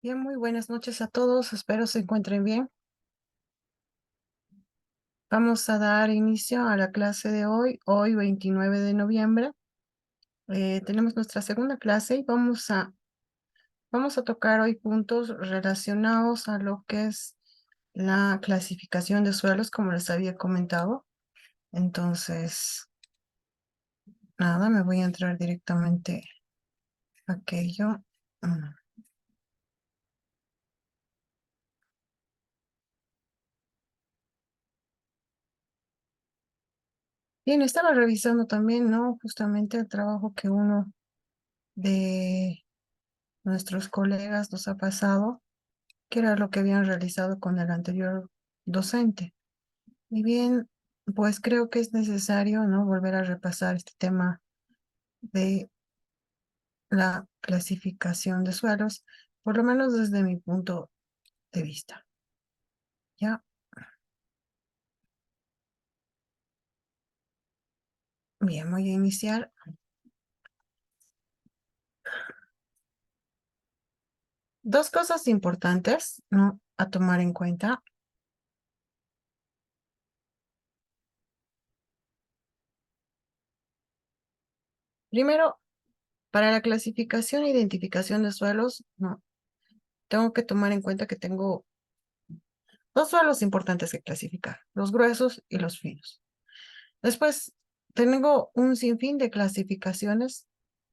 Bien, muy buenas noches a todos. Espero se encuentren bien. Vamos a dar inicio a la clase de hoy 29 de noviembre. Tenemos nuestra segunda clase y vamos a tocar hoy puntos relacionados a lo que es la clasificación de suelos, como les había comentado. Entonces, nada, me voy a entrar directamente a aquello. Mm. Bien, estaba revisando también, ¿no? Justamente el trabajo que uno de nuestros colegas nos ha pasado, que era lo que habían realizado con el anterior docente. Y bien, pues creo que es necesario, ¿no? Volver a repasar este tema de la clasificación de suelos, por lo menos desde mi punto de vista. Ya, bien, voy a iniciar. Dos cosas importantes, ¿no? A tomar en cuenta. Primero, para la clasificación e identificación de suelos, ¿no? Tengo que tomar en cuenta que tengo dos suelos importantes que clasificar, los gruesos y los finos. Después, tengo un sinfín de clasificaciones,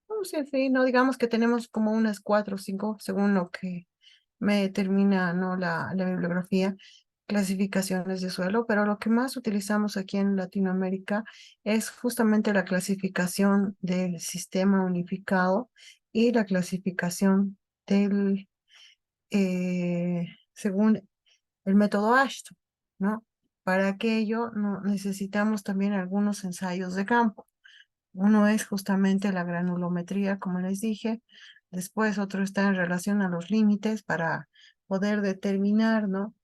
un sinfín, no digamos que tenemos como unas cuatro o cinco, según lo que me determina, ¿no? la bibliografía, clasificaciones de suelo, pero lo que más utilizamos aquí en Latinoamérica es justamente la clasificación del sistema unificado y la clasificación del, según el método Ashton, ¿no? Para aquello no, necesitamos también algunos ensayos de campo. Uno es justamente la granulometría, como les dije. Después otro está en relación a los límites para poder determinar, ¿no?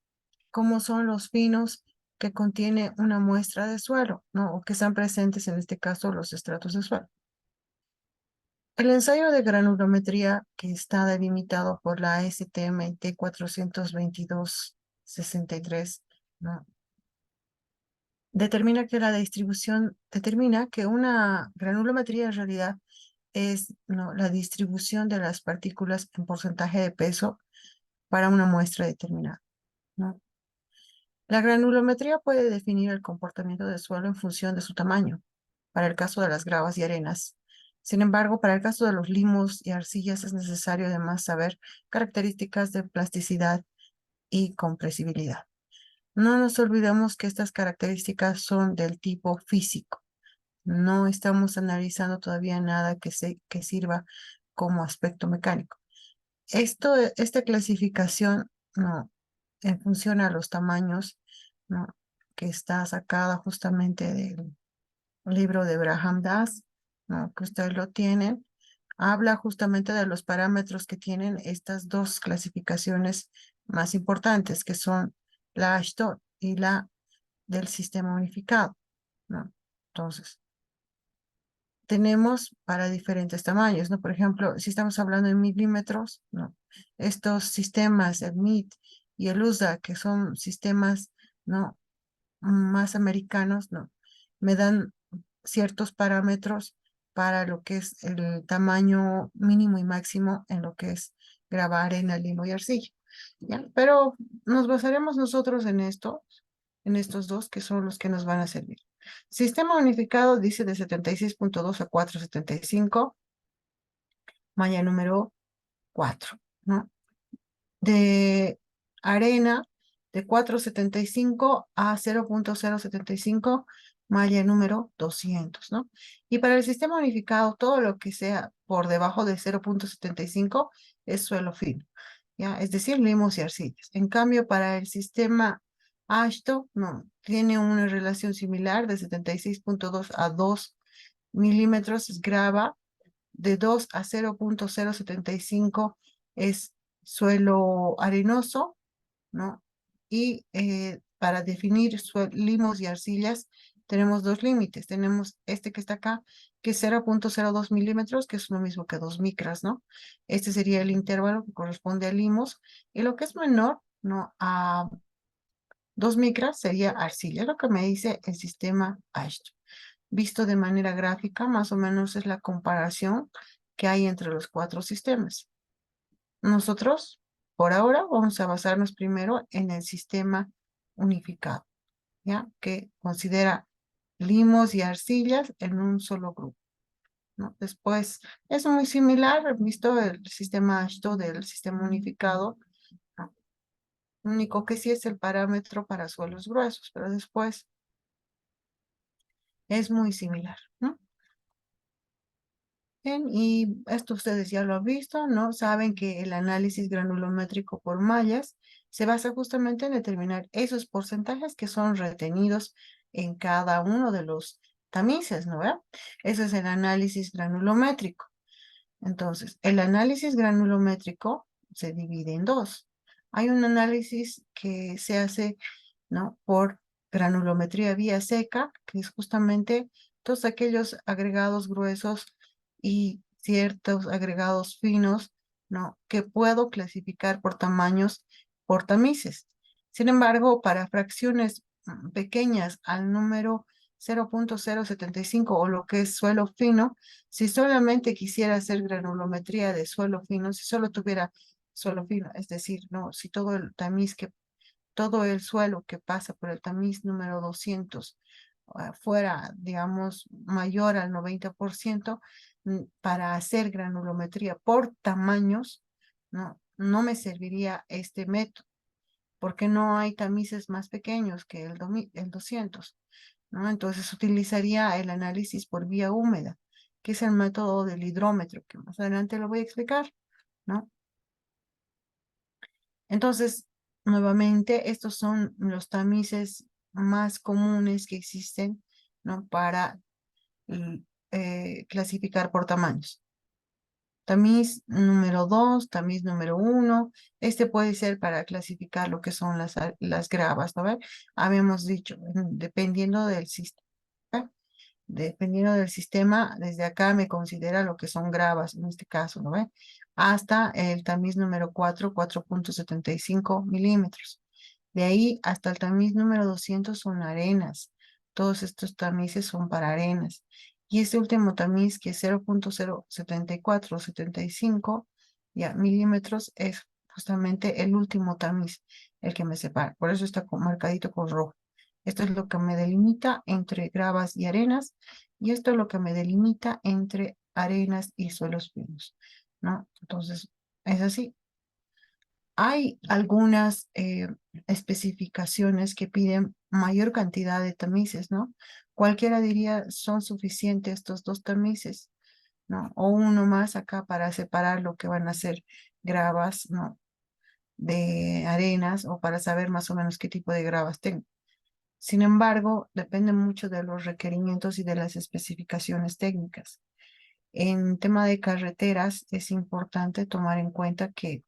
Cómo son los finos que contiene una muestra de suelo, ¿no? O que están presentes en este caso los estratos de suelo. El ensayo de granulometría que está delimitado por la STM-T 422-63, ¿no? Determina que una granulometría en realidad es, ¿no? la distribución de las partículas en porcentaje de peso para una muestra determinada, ¿no? La granulometría puede definir el comportamiento del suelo en función de su tamaño, para el caso de las gravas y arenas. Sin embargo, para el caso de los limos y arcillas es necesario además saber características de plasticidad y compresibilidad. No nos olvidemos que estas características son del tipo físico. No estamos analizando todavía nada que sirva como aspecto mecánico. Esta clasificación, no, en función a los tamaños, ¿no? que está sacada justamente del libro de Braham Das, ¿no? que ustedes lo tienen, habla justamente de los parámetros que tienen estas dos clasificaciones más importantes, que son la Ashton y la del sistema unificado, ¿no? Entonces, tenemos para diferentes tamaños, ¿no? Por ejemplo, si estamos hablando en milímetros, ¿no? Estos sistemas, el MIT y el USA, que son sistemas, ¿no? más americanos, ¿no? Me dan ciertos parámetros para lo que es el tamaño mínimo y máximo en lo que es grabar en limo y arcilla, ¿ya? Pero nos basaremos nosotros en estos dos que son los que nos van a servir. Sistema unificado dice de 76.2 a 475, malla número 4, ¿no? De arena de 475 a 0.075, malla número 200, ¿no? Y para el sistema unificado, todo lo que sea por debajo de 0.75 es suelo fino, ¿ya? Es decir, limos y arcillas. En cambio, para el sistema Ashton, no, tiene una relación similar de 76.2 a 2 milímetros, es grava, de 2 a 0.075 es suelo arenoso, ¿no? Y para definir limos y arcillas tenemos dos límites. Tenemos este que está acá, que es 0.02 milímetros, que es lo mismo que 2 micras, ¿no? Este sería el intervalo que corresponde al limos. Y lo que es menor, ¿no? A 2 micras sería arcilla, lo que me dice el sistema Ashton. Visto de manera gráfica, más o menos es la comparación que hay entre los cuatro sistemas. Nosotros, por ahora, vamos a basarnos primero en el sistema unificado, ¿ya? Que considera limos y arcillas en un solo grupo, ¿no? Después, es muy similar, visto el sistema ASHTO del sistema unificado, ¿no? Único que sí es el parámetro para suelos gruesos, pero después es muy similar, ¿no? Bien, y esto ustedes ya lo han visto, ¿no? Saben que el análisis granulométrico por mallas se basa justamente en determinar esos porcentajes que son retenidos en cada uno de los tamices, ¿no ve? Ese es el análisis granulométrico. Entonces, el análisis granulométrico se divide en dos. Hay un análisis que se hace, ¿no? Por granulometría vía seca, que es justamente todos aquellos agregados gruesos y ciertos agregados finos, ¿no? Que puedo clasificar por tamaños, por tamices. Sin embargo, para fracciones pequeñas al número 0.075 o lo que es suelo fino, si solamente quisiera hacer granulometría de suelo fino, si solo tuviera suelo fino, es decir, no, si todo el suelo que pasa por el tamiz número 200 fuera, digamos, mayor al 90%, para hacer granulometría por tamaños, no me serviría este método, porque no hay tamices más pequeños que el 200, ¿no? Entonces utilizaría el análisis por vía húmeda, que es el método del hidrómetro, que más adelante lo voy a explicar, ¿no? Entonces, nuevamente, estos son los tamices más comunes que existen, ¿no? Para clasificar por tamaños. Tamiz número 2, tamiz número 1. Este puede ser para clasificar lo que son las gravas, ¿no ve? Habíamos dicho, dependiendo del sistema. Dependiendo del sistema, desde acá me considera lo que son gravas, en este caso, ¿no ve? Hasta el tamiz número 4, 4.75 milímetros. De ahí hasta el tamiz número 200 son arenas. Todos estos tamices son para arenas. Y este último tamiz, que es 0.074 o 75 ya, milímetros, es justamente el último tamiz, el que me separa. Por eso está marcadito con rojo. Esto es lo que me delimita entre gravas y arenas, y esto es lo que me delimita entre arenas y suelos finos, ¿no? Entonces, es así. Hay algunas especificaciones que piden mayor cantidad de tamices, ¿no? Cualquiera diría, son suficientes estos dos tamices, ¿no? O uno más acá para separar lo que van a ser gravas, ¿no? De arenas, o para saber más o menos qué tipo de gravas tengo. Sin embargo, depende mucho de los requerimientos y de las especificaciones técnicas. En tema de carreteras, es importante tomar en cuenta que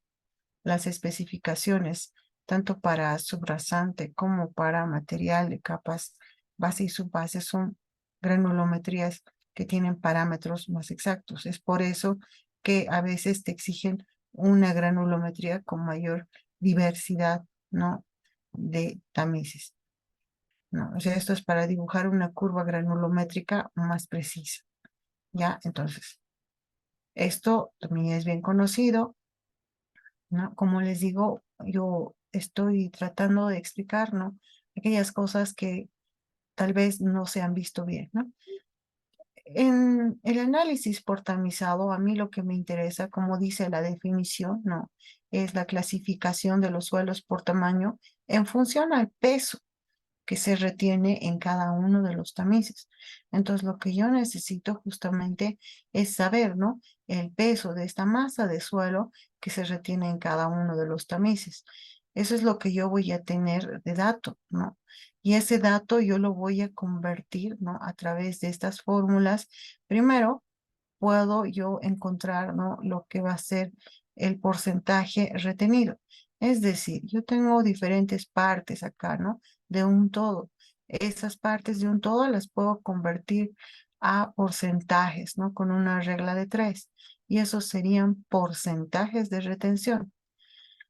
las especificaciones, tanto para subrasante como para material de capas base y subbase, son granulometrías que tienen parámetros más exactos. Es por eso que a veces te exigen una granulometría con mayor diversidad, ¿no? De tamices, ¿no? O sea, esto es para dibujar una curva granulométrica más precisa, ¿ya? Entonces, esto también es bien conocido, ¿no? Como les digo, yo estoy tratando de explicar, ¿no? Aquellas cosas que tal vez no se han visto bien, ¿no? En el análisis por tamizado, a mí lo que me interesa, como dice la definición, ¿no? Es la clasificación de los suelos por tamaño en función al peso que se retiene en cada uno de los tamices. Entonces, lo que yo necesito justamente es saber, ¿no? El peso de esta masa de suelo que se retiene en cada uno de los tamices. Eso es lo que yo voy a tener de dato, ¿no? Y ese dato yo lo voy a convertir, ¿no? A través de estas fórmulas. Primero, puedo yo encontrar, ¿no? Lo que va a ser el porcentaje retenido. Es decir, yo tengo diferentes partes acá, ¿no? De un todo. esas partes de un todo las puedo convertir a porcentajes, ¿no? Con una regla de 3. Y esos serían porcentajes de retención.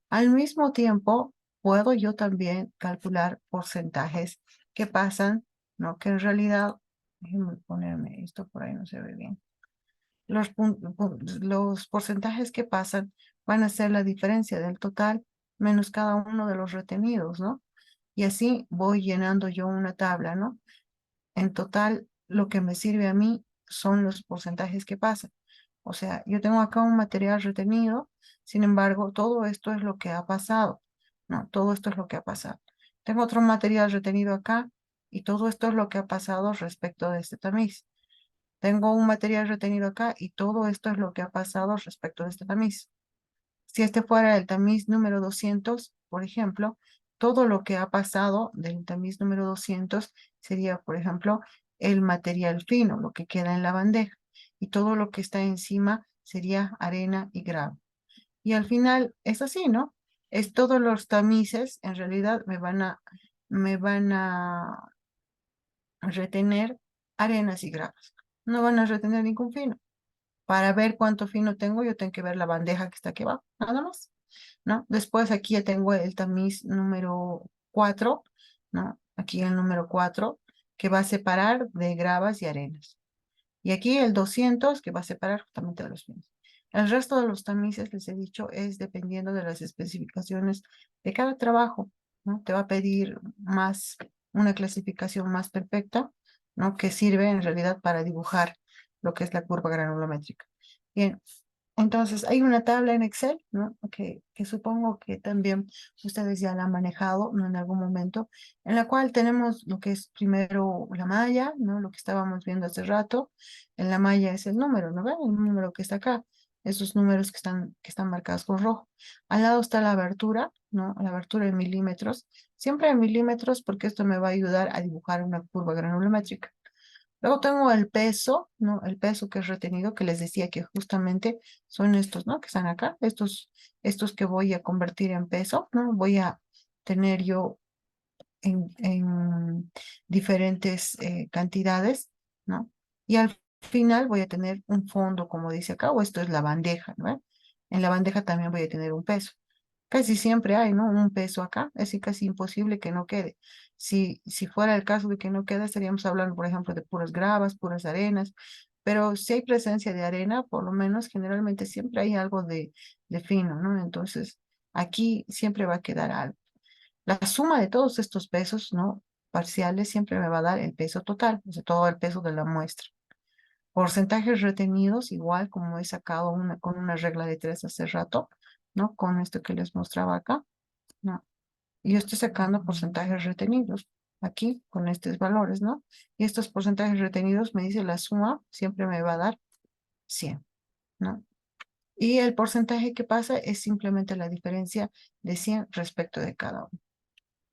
Al mismo tiempo, puedo yo también calcular porcentajes que pasan, ¿no? Que en realidad, déjenme ponerme esto por ahí, no se ve bien. Los porcentajes que pasan van a ser la diferencia del total menos cada uno de los retenidos, ¿no? Y así voy llenando yo una tabla, ¿no? En total, lo que me sirve a mí son los porcentajes que pasan. O sea, yo tengo acá un material retenido, sin embargo, todo esto es lo que ha pasado. No, todo esto es lo que ha pasado. Tengo otro material retenido acá y todo esto es lo que ha pasado respecto de este tamiz. Tengo un material retenido acá y todo esto es lo que ha pasado respecto de este tamiz. Si este fuera el tamiz número 200, por ejemplo, todo lo que ha pasado del tamiz número 200 sería, por ejemplo, el material fino, lo que queda en la bandeja, y todo lo que está encima sería arena y grava. Y al final es así, ¿no? Es todos los tamices en realidad me van a retener arenas y gravas. No van a retener ningún fino. Para ver cuánto fino tengo, yo tengo que ver la bandeja que está aquí abajo, nada más, ¿no? Después aquí ya tengo el tamiz número 4, ¿no? Aquí el número 4 que va a separar de gravas y arenas. Y aquí el 200 que va a separar justamente de los finos. El resto de los tamices, les he dicho, es dependiendo de las especificaciones de cada trabajo, ¿no? Te va a pedir más, una clasificación más perfecta, ¿no? Que sirve en realidad para dibujar lo que es la curva granulométrica. Bien, entonces, hay una tabla en Excel, ¿no? Que supongo que también ustedes ya la han manejado, ¿no? En algún momento, en la cual tenemos lo que es primero la malla, ¿no? Lo que estábamos viendo hace rato. En la malla es el número, ¿no ven? El número que está acá. Esos números que están marcados con rojo. Al lado está la abertura, ¿no? La abertura en milímetros. Siempre en milímetros porque esto me va a ayudar a dibujar una curva granulométrica. Luego tengo el peso, ¿no? El peso que es retenido, que les decía que justamente son estos, ¿no? Que están acá, estos que voy a convertir en peso, ¿no? Voy a tener yo en diferentes cantidades, ¿no? Y al final voy a tener un fondo, como dice acá, o esto es la bandeja, ¿no? En la bandeja también voy a tener un peso. Casi siempre hay, ¿no? Un peso acá, es casi imposible que no quede. Si fuera el caso de que no quede, estaríamos hablando, por ejemplo, de puras gravas, puras arenas, pero si hay presencia de arena, por lo menos generalmente siempre hay algo de fino, ¿no? Entonces, aquí siempre va a quedar algo. La suma de todos estos pesos, ¿no? Parciales siempre me va a dar el peso total, o sea, todo el peso de la muestra. Porcentajes retenidos, igual como he sacado con una regla de 3 hace rato, ¿no? Con esto que les mostraba acá, ¿no? Y yo estoy sacando porcentajes retenidos aquí con estos valores, ¿no? Y estos porcentajes retenidos me dice la suma, siempre me va a dar 100, ¿no? Y el porcentaje que pasa es simplemente la diferencia de 100 respecto de cada uno,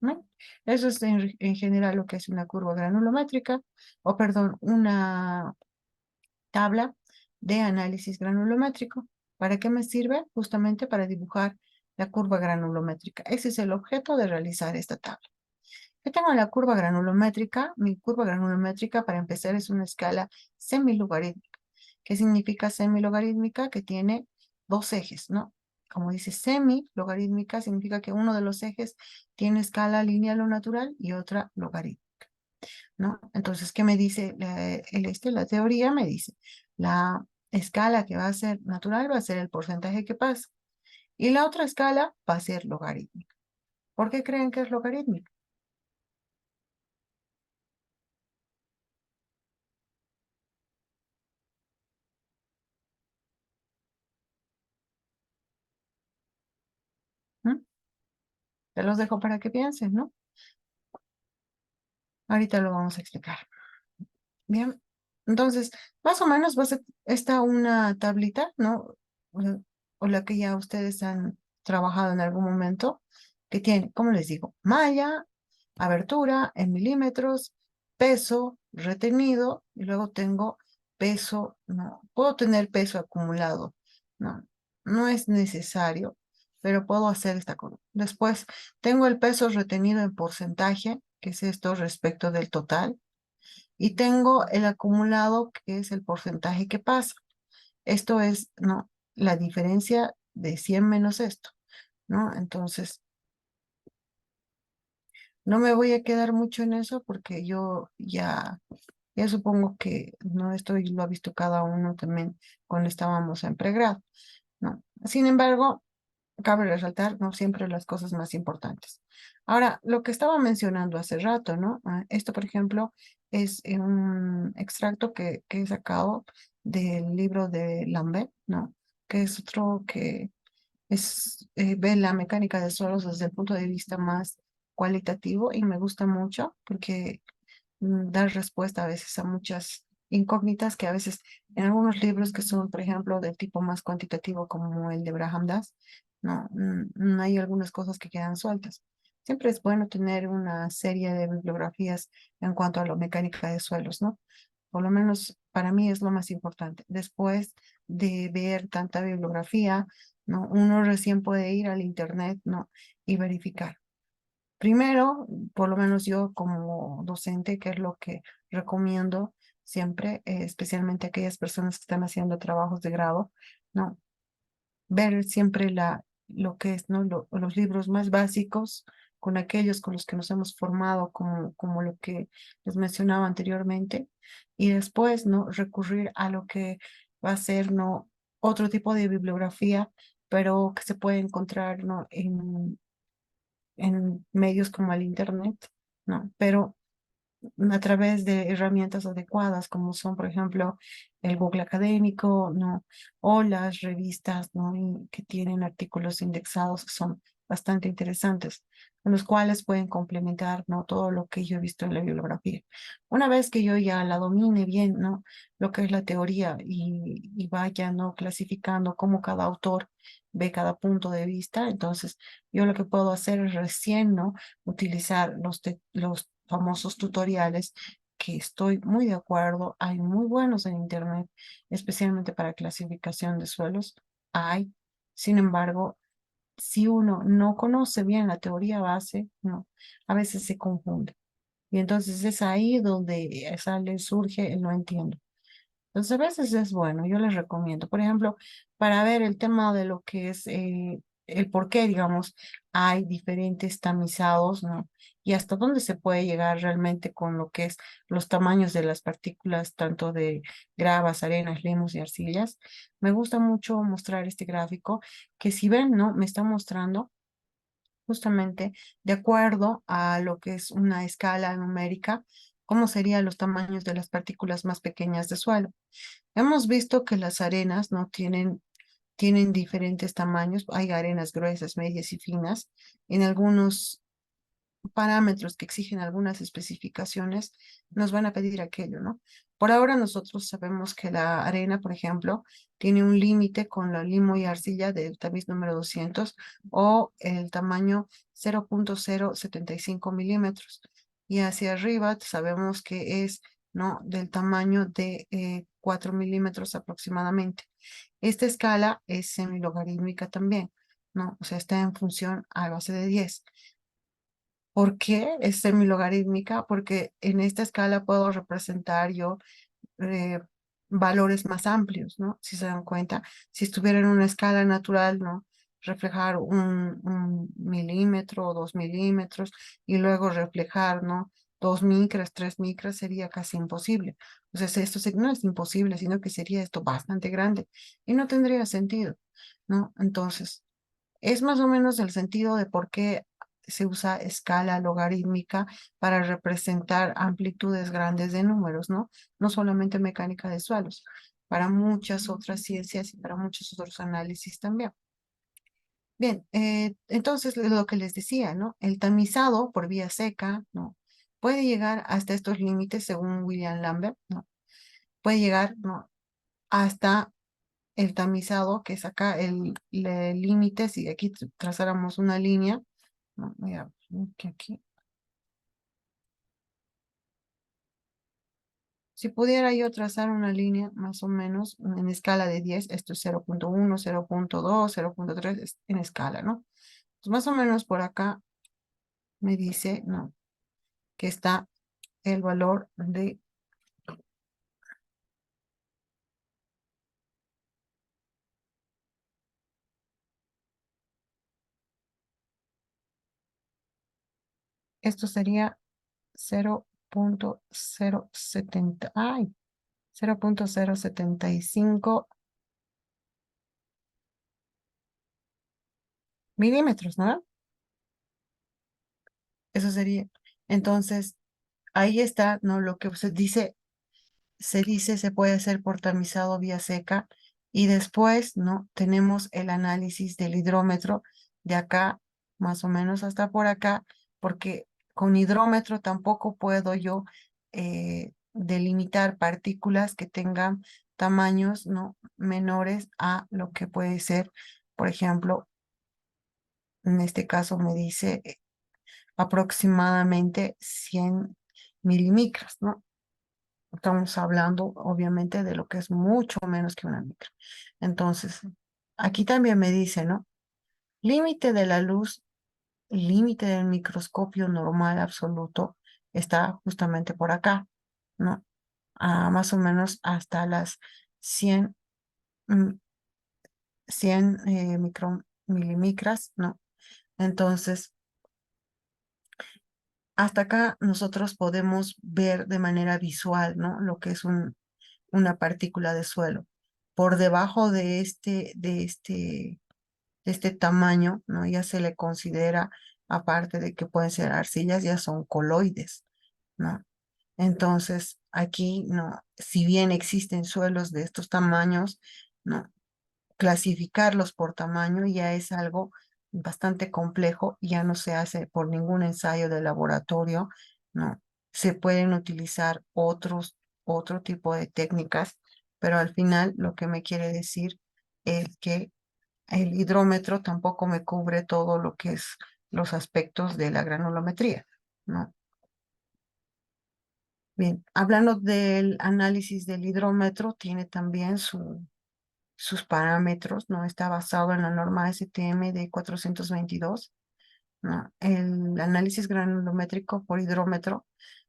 ¿no? Eso es en general lo que es una curva granulométrica, o perdón, una tabla de análisis granulométrico. ¿Para qué me sirve? Justamente para dibujar la curva granulométrica. Ese es el objeto de realizar esta tabla. Yo tengo la curva granulométrica. Mi curva granulométrica, para empezar, es una escala semilogarítmica. ¿Qué significa semilogarítmica? Que tiene dos ejes, ¿no? Como dice semilogarítmica, significa que uno de los ejes tiene escala lineal o natural y otra logarítmica, ¿no? Entonces, ¿qué me dice la teoría? Me dice, la escala que va a ser natural va a ser el porcentaje que pasa. Y la otra escala va a ser logarítmica. ¿Por qué creen que es logarítmica? ¿Mm? Te los dejo para que piensen, ¿no? Ahorita lo vamos a explicar. Bien, entonces, más o menos va a ser esta una tablita, ¿no? O la que ya ustedes han trabajado en algún momento, que tiene, como les digo, malla, abertura en milímetros, peso retenido, y luego tengo peso, no, puedo tener peso acumulado, no, no es necesario, pero puedo hacer esta columna. Después tengo el peso retenido en porcentaje, que es esto respecto del total, y tengo el acumulado, que es el porcentaje que pasa. Esto es, ¿no? La diferencia de 100 menos esto, ¿no? Entonces, no me voy a quedar mucho en eso porque yo ya supongo que no esto lo ha visto cada uno también cuando estábamos en pregrado, ¿no? Sin embargo, cabe resaltar, no siempre las cosas más importantes. Ahora, lo que estaba mencionando hace rato, ¿no? Esto, por ejemplo, es un extracto que he sacado del libro de Lambert, ¿no? Que es otro que ve la mecánica de suelos desde el punto de vista más cualitativo y me gusta mucho porque dar respuesta a veces a muchas incógnitas que a veces en algunos libros que son, por ejemplo, del tipo más cuantitativo como el de Braham Das, no, hay algunas cosas que quedan sueltas. Siempre es bueno tener una serie de bibliografías en cuanto a la mecánica de suelos, ¿no? Por lo menos para mí es lo más importante. Después de ver tanta bibliografía, ¿no? Uno recién puede ir al internet, ¿no? Y verificar. Primero, por lo menos yo como docente, que es lo que recomiendo siempre, especialmente a aquellas personas que están haciendo trabajos de grado, ¿no? Ver siempre lo que es, ¿no? Los libros más básicos con aquellos con los que nos hemos formado, como lo que les mencionaba anteriormente, y después, ¿no? Recurrir a lo que va a ser, ¿no? Otro tipo de bibliografía, pero que se puede encontrar, ¿no? En medios como el Internet, ¿no? Pero a través de herramientas adecuadas, como son, por ejemplo, el Google Académico, ¿no? O las revistas, ¿no? Y que tienen artículos indexados que son bastante interesantes, con los cuales pueden complementar, ¿no? Todo lo que yo he visto en la bibliografía. Una vez que yo ya la domine bien, ¿no? Lo que es la teoría y vaya, ¿no? Clasificando cómo cada autor ve cada punto de vista, entonces yo lo que puedo hacer es recién, ¿no? Utilizar los famosos tutoriales, que estoy muy de acuerdo, hay muy buenos en internet, especialmente para clasificación de suelos, hay. Sin embargo, si uno no conoce bien la teoría base, no, a veces se confunde. Y entonces es ahí donde surge el no entiendo. Entonces, a veces es bueno, yo les recomiendo, por ejemplo, para ver el tema de lo que es el por qué, digamos, hay diferentes tamizados, ¿no? Y hasta dónde se puede llegar realmente con lo que es los tamaños de las partículas, tanto de gravas, arenas, limos y arcillas. Me gusta mucho mostrar este gráfico, que si ven, ¿no? Me está mostrando justamente de acuerdo a lo que es una escala numérica, cómo serían los tamaños de las partículas más pequeñas de suelo. Hemos visto que las arenas no tienen diferentes tamaños. Hay arenas gruesas, medias y finas. En algunos parámetros que exigen algunas especificaciones, nos van a pedir aquello, ¿no? Por ahora nosotros sabemos que la arena, por ejemplo, tiene un límite con la limo y arcilla del tamiz número 200 o el tamaño 0,075 milímetros. Y hacia arriba sabemos que es, ¿no? Del tamaño de 4 milímetros aproximadamente. Esta escala es semilogarítmica también, ¿no? O sea, está en función a base de 10. ¿Por qué es semilogarítmica? Porque en esta escala puedo representar yo eh, valores más amplios, ¿no? Si se dan cuenta, si estuviera en una escala natural, ¿no? Reflejar un milímetro o 2 milímetros y luego reflejar, ¿no? 2 micras, 3 micras sería casi imposible. O sea, esto no es imposible, sino que sería esto bastante grande y no tendría sentido, ¿no? Entonces, es más o menos el sentido de por qué se usa escala logarítmica para representar amplitudes grandes de números, ¿no? No solamente mecánica de suelos, para muchas otras ciencias y para muchos otros análisis también. Bien, entonces lo que les decía, ¿no? El tamizado por vía seca, ¿no? Puede llegar hasta estos límites según William Lambert, ¿no? Puede llegar, ¿no? Hasta el tamizado, que es acá el límite, si aquí trazáramos una línea, no, mira, que aquí, si pudiera yo trazar una línea más o menos en escala de 10, esto es 0,1, 0,2, 0,3, en escala, ¿no? Pues más o menos por acá me dice, ¿no? que está el valor de esto sería 0.070, ay, 0.075 milímetros, ¿no? Eso sería. Entonces, ahí está, ¿no? Lo que se puede hacer por tamizado vía seca y después, ¿no? Tenemos el análisis del hidrómetro de acá, más o menos hasta por acá, porque con hidrómetro tampoco puedo yo delimitar partículas que tengan tamaños, ¿no? Menores a lo que puede ser, por ejemplo, en este caso me dice aproximadamente 100 milímetros, ¿no? Estamos hablando, obviamente, de lo que es mucho menos que una micra. Entonces, aquí también me dice, ¿no? Límite de la luz, límite del microscopio normal absoluto está justamente por acá, ¿no? Más o menos hasta las 100, mm, 100 milimicras, ¿no? Entonces, hasta acá nosotros podemos ver de manera visual, ¿no? Lo que es una partícula de suelo. Por debajo de este tamaño, ¿no? Ya se le considera, aparte de que pueden ser arcillas, ya son coloides, ¿no? Entonces, aquí, ¿no? Si bien existen suelos de estos tamaños, ¿no? Clasificarlos por tamaño ya es algo bastante complejo, ya no se hace por ningún ensayo de laboratorio, ¿no? Se pueden utilizar otro tipo de técnicas, pero al final lo que me quiere decir es que el hidrómetro tampoco me cubre todo lo que es los aspectos de la granulometría, ¿no? Bien, hablando del análisis del hidrómetro, tiene también sus parámetros, ¿no? Está basado en la norma STM de 422, ¿no? El análisis granulométrico por hidrómetro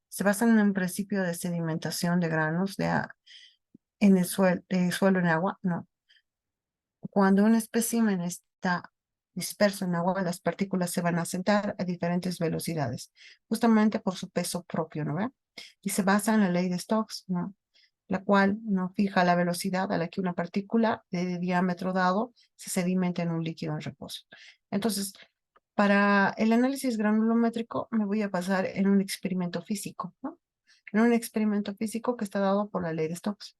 se basa en un principio de sedimentación de granos en el de suelo en agua, ¿no? Cuando un espécimen está disperso en agua, las partículas se van a asentar a diferentes velocidades, justamente por su peso propio, ¿no ve? Y se basa en la ley de Stokes, ¿no? La cual no fija la velocidad a la que una partícula de diámetro dado se sedimenta en un líquido en reposo. Entonces, para el análisis granulométrico me voy a basar en un experimento físico, ¿no? En un experimento físico que está dado por la ley de Stokes,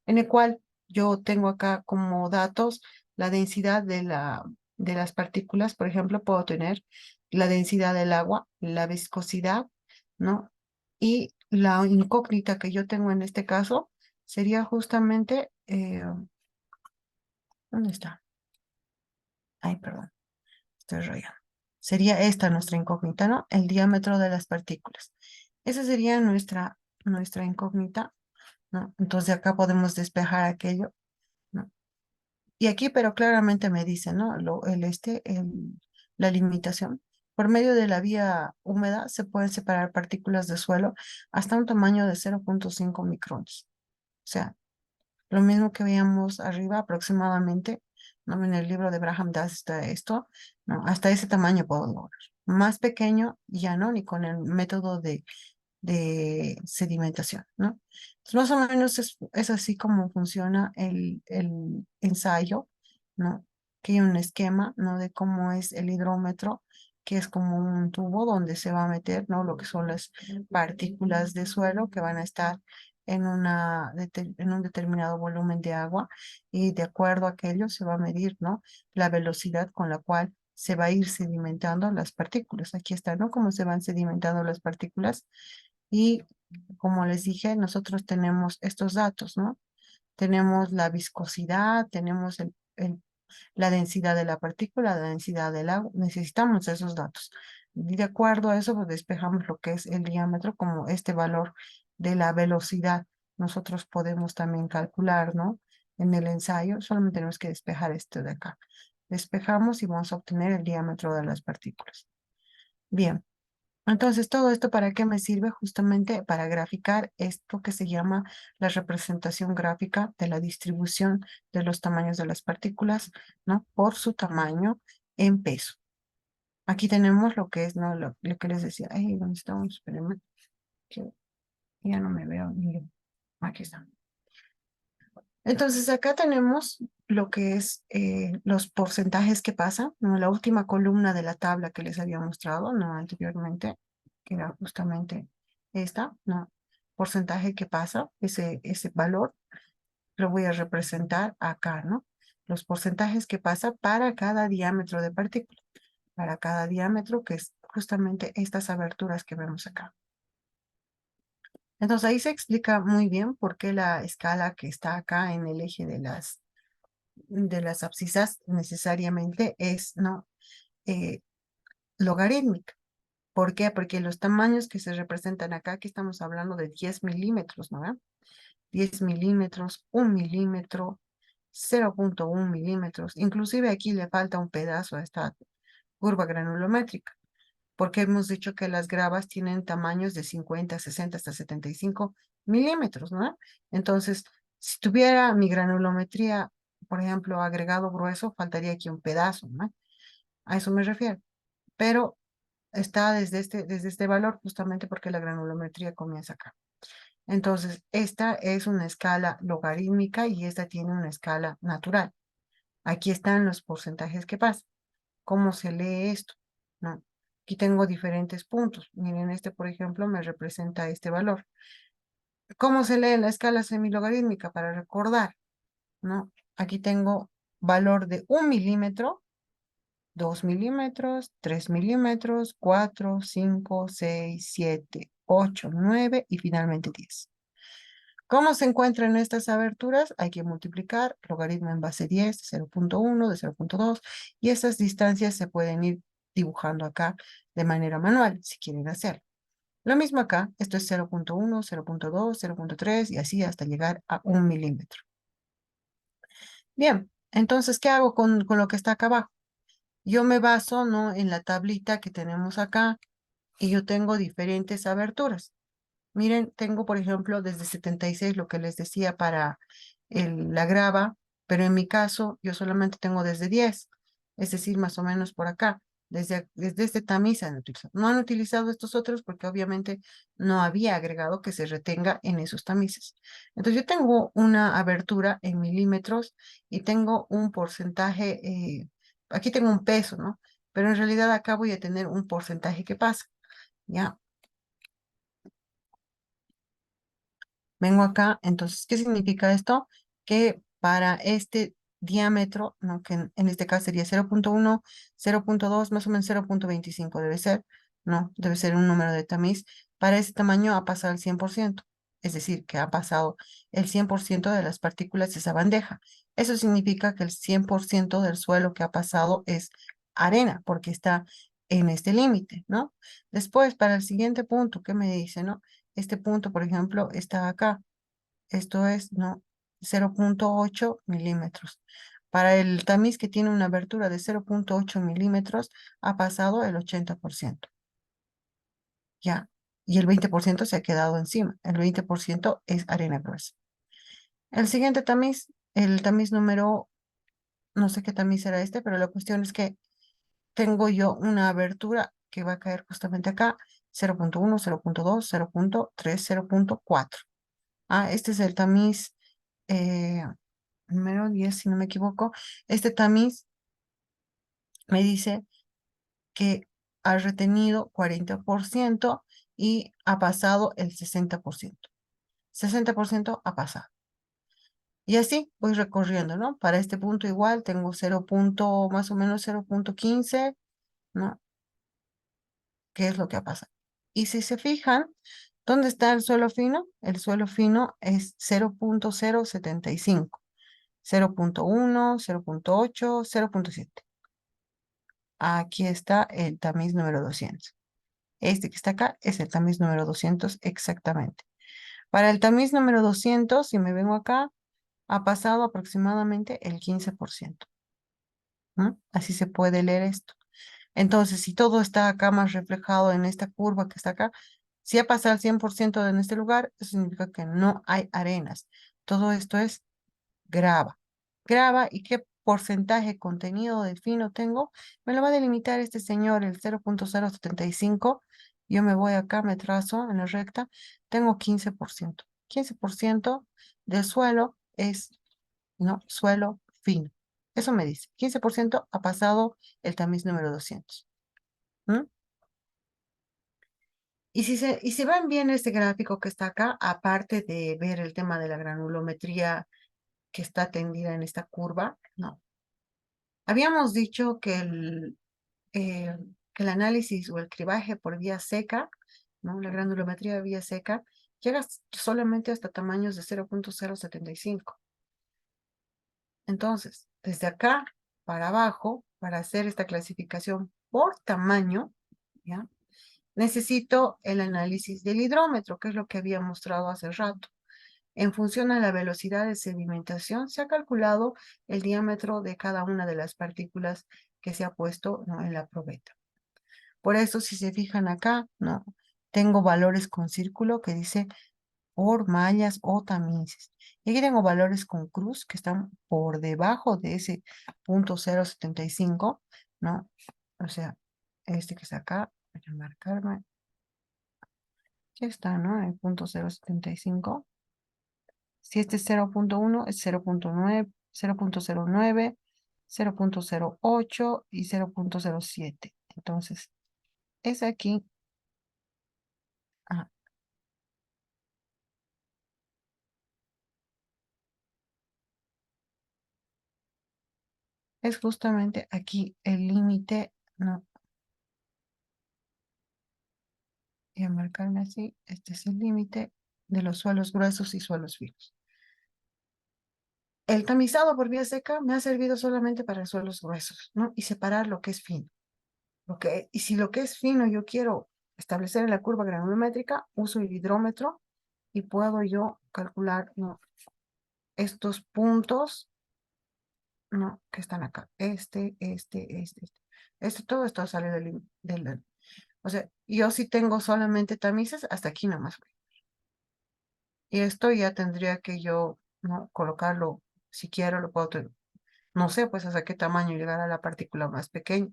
en el cual yo tengo acá como datos la densidad de las partículas. Por ejemplo, puedo tener la densidad del agua, la viscosidad, ¿no? Y la incógnita que yo tengo en este caso sería justamente, ¿dónde está? Ay, perdón, estoy rayando. Sería esta nuestra incógnita, ¿no? El diámetro de las partículas. Esa sería nuestra incógnita, ¿no? Entonces acá podemos despejar aquello, ¿no? Y aquí, pero claramente me dice, ¿no? La limitación. Por medio de la vía húmeda se pueden separar partículas de suelo hasta un tamaño de 0.5 micrones. O sea, lo mismo que veíamos arriba aproximadamente, ¿no? En el libro de Braham Das está esto, ¿no? Hasta ese tamaño puedo lograr. Más pequeño ya no, ni con el método de sedimentación, ¿no? Entonces, más o menos es así como funciona el ensayo, ¿no? Que hay un esquema, ¿no? De cómo es el hidrómetro, que es como un tubo donde se va a meter, ¿no? Lo que son las partículas de suelo que van a estar en un determinado volumen de agua y de acuerdo a aquello se va a medir, ¿no? La velocidad con la cual se va a ir sedimentando las partículas. Aquí está, ¿no? Cómo se van sedimentando las partículas y como les dije, nosotros tenemos estos datos, ¿no? Tenemos la viscosidad, tenemos la densidad de la partícula, la densidad del agua. Necesitamos esos datos. Y de acuerdo a eso, pues despejamos lo que es el diámetro como este valor de la velocidad. Nosotros podemos también calcular, ¿no? En el ensayo, solamente tenemos que despejar esto de acá. Despejamos y vamos a obtener el diámetro de las partículas. Bien. Entonces, todo esto ¿para qué me sirve? Justamente para graficar esto que se llama la representación gráfica de la distribución de los tamaños de las partículas, ¿no? Por su tamaño en peso. Aquí tenemos lo que es, ¿no? Lo que les decía. Ay, ¿dónde estamos? Espérenme, que ya no me veo. Miren, aquí está. Entonces, acá tenemos lo que es los porcentajes que pasan, ¿no? La última columna de la tabla que les había mostrado, ¿no? Anteriormente, que era justamente esta, ¿no? Porcentaje que pasa, ese valor lo voy a representar acá, ¿no? Los porcentajes que pasa para cada diámetro de partícula, para cada diámetro, que es justamente estas aberturas que vemos acá. Entonces ahí se explica muy bien por qué la escala que está acá en el eje de las abscisas necesariamente es, ¿no? Eh, logarítmica. ¿Por qué? Porque los tamaños que se representan acá, aquí estamos hablando de 10 milímetros, ¿no? 10 milímetros, 1 milímetro, 0,1 milímetros. Inclusive aquí le falta un pedazo a esta curva granulométrica, porque hemos dicho que las gravas tienen tamaños de 50, 60 hasta 75 milímetros, ¿no? Entonces, si tuviera mi granulometría, por ejemplo, agregado grueso, faltaría aquí un pedazo, ¿no? A eso me refiero. Pero está desde este valor justamente porque la granulometría comienza acá. Entonces, esta es una escala logarítmica y esta tiene una escala natural. Aquí están los porcentajes que pasan. ¿Cómo se lee esto? ¿No? Aquí tengo diferentes puntos. Miren, este, por ejemplo, me representa este valor. ¿Cómo se lee la escala semilogarítmica? Para recordar, ¿no? Aquí tengo valor de 1 milímetro, 2 milímetros, 3 milímetros, 4, 5, 6, 7, 8, 9 y finalmente 10. ¿Cómo se encuentran estas aberturas? Hay que multiplicar logaritmo en base 10, de 0,1, de 0,2, y esas distancias se pueden ir dibujando acá de manera manual, si quieren hacerlo. Lo mismo acá, esto es 0,1, 0,2, 0,3 y así hasta llegar a 1 milímetro. Bien, entonces, ¿qué hago con lo que está acá abajo? Yo me baso, ¿no? En la tablita que tenemos acá y yo tengo diferentes aberturas. Miren, tengo, por ejemplo, desde 76, lo que les decía para la grava, pero en mi caso yo solamente tengo desde 10, es decir, más o menos por acá. Desde este tamiz han utilizado. No han utilizado estos otros porque obviamente no había agregado que se retenga en esos tamices. Entonces yo tengo una abertura en milímetros y tengo un porcentaje, aquí tengo un peso, ¿no? Pero en realidad acá voy a tener un porcentaje que pasa, ¿ya? Vengo acá, entonces, ¿qué significa esto? Que para este diámetro, ¿no? Que en este caso sería 0,1, 0,2, más o menos 0,25 debe ser, ¿no? Debe ser un número de tamiz. Para ese tamaño ha pasado el 100%, es decir, que ha pasado el 100% de las partículas de esa bandeja. Eso significa que el 100% del suelo que ha pasado es arena, porque está en este límite, ¿no? Después, para el siguiente punto, ¿qué me dice, no? Este punto, por ejemplo, está acá. Esto es, ¿no? 0,8 milímetros. Para el tamiz que tiene una abertura de 0,8 milímetros, ha pasado el 80%. Ya. Y el 20% se ha quedado encima. El 20% es arena gruesa. El siguiente tamiz, el tamiz número, no sé qué tamiz será este, pero la cuestión es que tengo yo una abertura que va a caer justamente acá, 0,1, 0,2, 0,3, 0,4. Ah, este es el tamiz eh, número 10, si no me equivoco. Este tamiz me dice que ha retenido 40% y ha pasado el 60%. 60% ha pasado. Y así voy recorriendo, ¿no? Para este punto igual tengo 0, más o menos 0,15, ¿no? ¿Qué es lo que ha pasado? Y si se fijan, ¿dónde está el suelo fino? El suelo fino es 0,075. 0,1, 0,8, 0,7. Aquí está el tamiz número 200. Este que está acá es el tamiz número 200 exactamente. Para el tamiz número 200, si me vengo acá, ha pasado aproximadamente el 15%. ¿No? Así se puede leer esto. Entonces, si todo está acá más reflejado en esta curva que está acá, si ha pasado el 100% en este lugar, eso significa que no hay arenas. Todo esto es grava. Grava y qué porcentaje contenido de fino tengo, me lo va a delimitar este señor, el 0.075. Yo me voy acá, me trazo en la recta, tengo 15%. 15% del suelo es, ¿no? Suelo fino. Eso me dice, 15% ha pasado el tamiz número 200. ¿Mm? Y si ven bien este gráfico que está acá, aparte de ver el tema de la granulometría que está tendida en esta curva, no. Habíamos dicho eh, que el análisis o el cribaje por vía seca, ¿no? La granulometría de vía seca, llega solamente hasta tamaños de 0.075. Entonces, desde acá para abajo, para hacer esta clasificación por tamaño, ¿ya? Necesito el análisis del hidrómetro, que es lo que había mostrado hace rato. En función a la velocidad de sedimentación, se ha calculado el diámetro de cada una de las partículas que se ha puesto, ¿no? En la probeta. Por eso, si se fijan acá, ¿no? Tengo valores con círculo que dice por mallas o tamices. Y aquí tengo valores con cruz que están por debajo de ese punto 0.75, ¿no? O sea, este que está acá, voy a marcarme, ya está, ¿no? El punto 0.75. Si este es 0.1, es 0.9, 0.09, 0.08 y 0.07. Entonces, es aquí, ah, es justamente aquí el límite, no, voy a marcarme así, este es el límite de los suelos gruesos y suelos finos. El tamizado por vía seca me ha servido solamente para suelos gruesos, ¿no? Y separar lo que es fino. Y si lo que es fino yo quiero establecer en la curva granulométrica, uso el hidrómetro y puedo yo calcular, ¿no? Estos puntos, ¿no? Que están acá. Todo esto sale o sea, yo si tengo solamente tamices, hasta aquí nomás. Y esto ya tendría que yo, ¿no? Colocarlo, si quiero, lo puedo, no sé, pues hasta qué tamaño llegará la partícula más pequeña.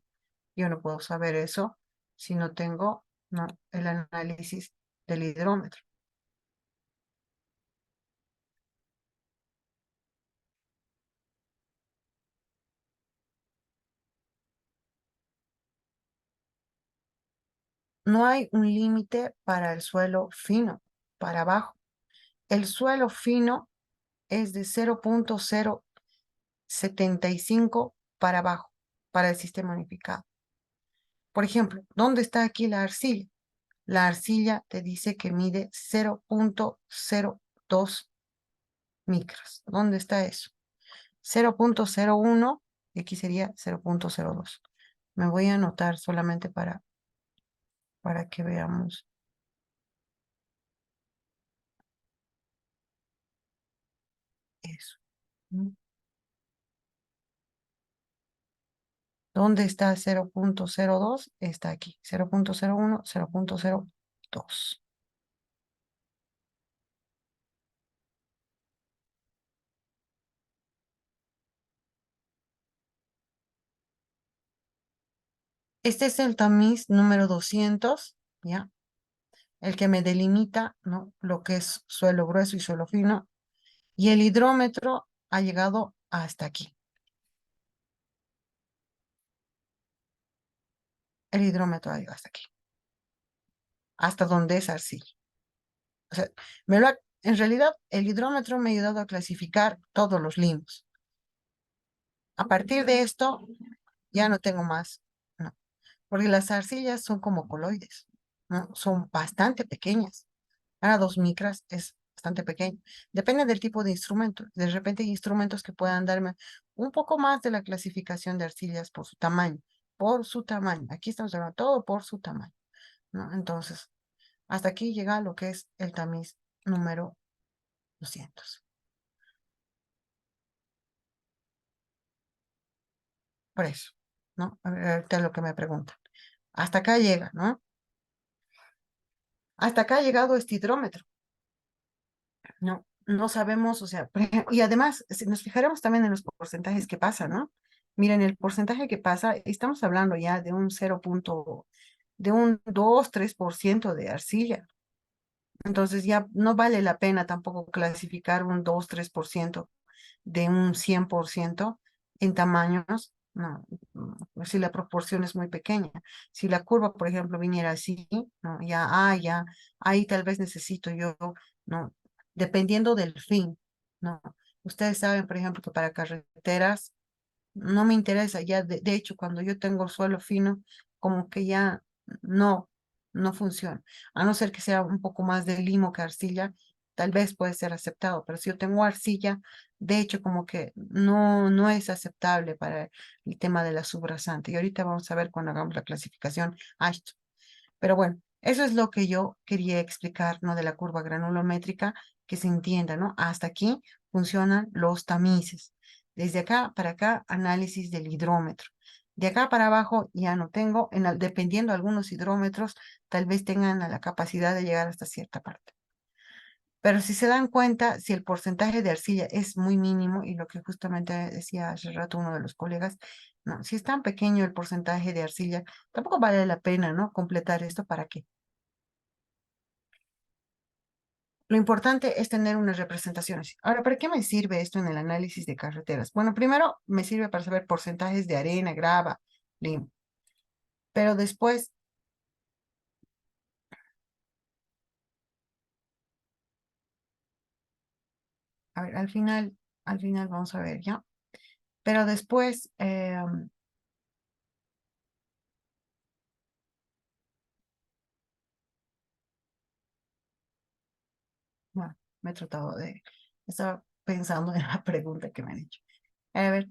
Yo no puedo saber eso si no tengo, ¿no? El análisis del hidrómetro. No hay un límite para el suelo fino, para abajo. El suelo fino es de 0.075 para abajo, para el sistema unificado. Por ejemplo, ¿dónde está aquí la arcilla? La arcilla te dice que mide 0.02 micras. ¿Dónde está eso? 0.01 y aquí sería 0.02. Me voy a anotar solamente para que veamos eso. ¿Mm? ¿Dónde está 0.02? Está aquí. 0.01, 0.02. Este es el tamiz número 200, ¿ya? El que me delimita, ¿no? Lo que es suelo grueso y suelo fino. Y el hidrómetro ha llegado hasta aquí. El hidrómetro ha llegado hasta aquí. Hasta donde es arcilla. O sea, en realidad, el hidrómetro me ha ayudado a clasificar todos los limos. A partir de esto, ya no tengo más, ¿no? Porque las arcillas son como coloides, ¿no? Son bastante pequeñas. Ahora 2 micras es bastante pequeño. Depende del tipo de instrumento. De repente hay instrumentos que puedan darme un poco más de la clasificación de arcillas por su tamaño. Por su tamaño. Aquí estamos hablando todo por su tamaño, ¿no? Entonces, hasta aquí llega lo que es el tamiz número 200. Por eso. ¿no? A ver, ahorita es lo que me preguntan. Hasta acá llega, ¿no? Hasta acá ha llegado este hidrómetro, ¿no? No sabemos, o sea, y además, si nos fijaremos también en los porcentajes que pasa, ¿no? Miren, el porcentaje que pasa, estamos hablando ya de un de un 2 3% de arcilla. Entonces ya no vale la pena tampoco clasificar un 2 3% de un 100% en tamaños. No, si la proporción es muy pequeña. Si la curva, por ejemplo, viniera así, no, ya, ahí tal vez necesito yo, no, dependiendo del fin, no. Ustedes saben, por ejemplo, que para carreteras no me interesa, ya de hecho, cuando yo tengo suelo fino, como que ya no, no funciona. A no ser que sea un poco más de limo que arcilla, tal vez puede ser aceptado, pero si yo tengo arcilla, de hecho, como que no es aceptable para el tema de la subrasante. Y ahorita vamos a ver cuando hagamos la clasificación. Pero bueno, eso es lo que yo quería explicar, ¿no? De la curva granulométrica, que se entienda, ¿no? Hasta aquí funcionan los tamices. Desde acá para acá, análisis del hidrómetro. De acá para abajo ya no tengo, dependiendo de algunos hidrómetros, tal vez tengan la capacidad de llegar hasta cierta parte. Pero si se dan cuenta, si el porcentaje de arcilla es muy mínimo, y lo que justamente decía hace rato uno de los colegas, no, si es tan pequeño el porcentaje de arcilla, tampoco vale la pena, ¿no? Completar esto para qué. Lo importante es tener unas representaciones. Ahora, ¿para qué me sirve esto en el análisis de carreteras? Bueno, primero me sirve para saber porcentajes de arena, grava, limo. Pero después, a ver, al final vamos a ver, ¿ya? Pero después, bueno, me he tratado de, estaba pensando en la pregunta que me han hecho. A ver,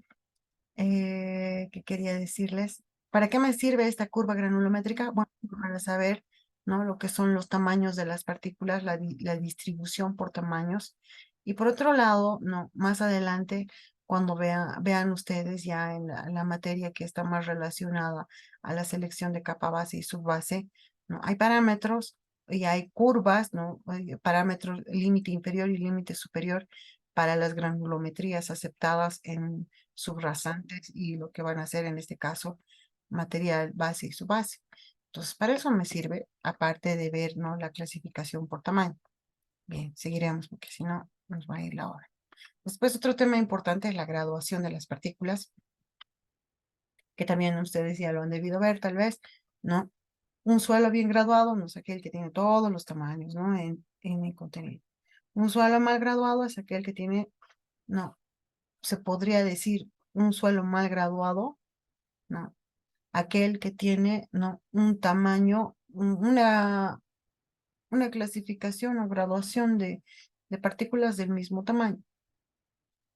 ¿qué quería decirles? ¿Para qué me sirve esta curva granulométrica? Bueno, para saber, ¿no? Lo que son los tamaños de las partículas, la distribución por tamaños. Y por otro lado, no, más adelante, cuando vean ustedes ya en la materia que está más relacionada a la selección de capa base y subbase, ¿no? Hay parámetros y hay curvas, ¿no? Hay parámetros límite inferior y límite superior para las granulometrías aceptadas en subrasantes y lo que van a hacer en este caso material base y subbase. Entonces, para eso me sirve, aparte de ver, ¿no? La clasificación por tamaño. Bien, seguiremos porque si no nos va a ir la hora. Después, otro tema importante es la graduación de las partículas, que también ustedes ya lo han debido ver, tal vez, ¿no? Un suelo bien graduado no es aquel que tiene todos los tamaños, ¿no? En el contenido. Un suelo mal graduado es aquel que tiene, no, se podría decir un suelo mal graduado, ¿no? Aquel que tiene, ¿no? Un tamaño, una clasificación o graduación de partículas del mismo tamaño.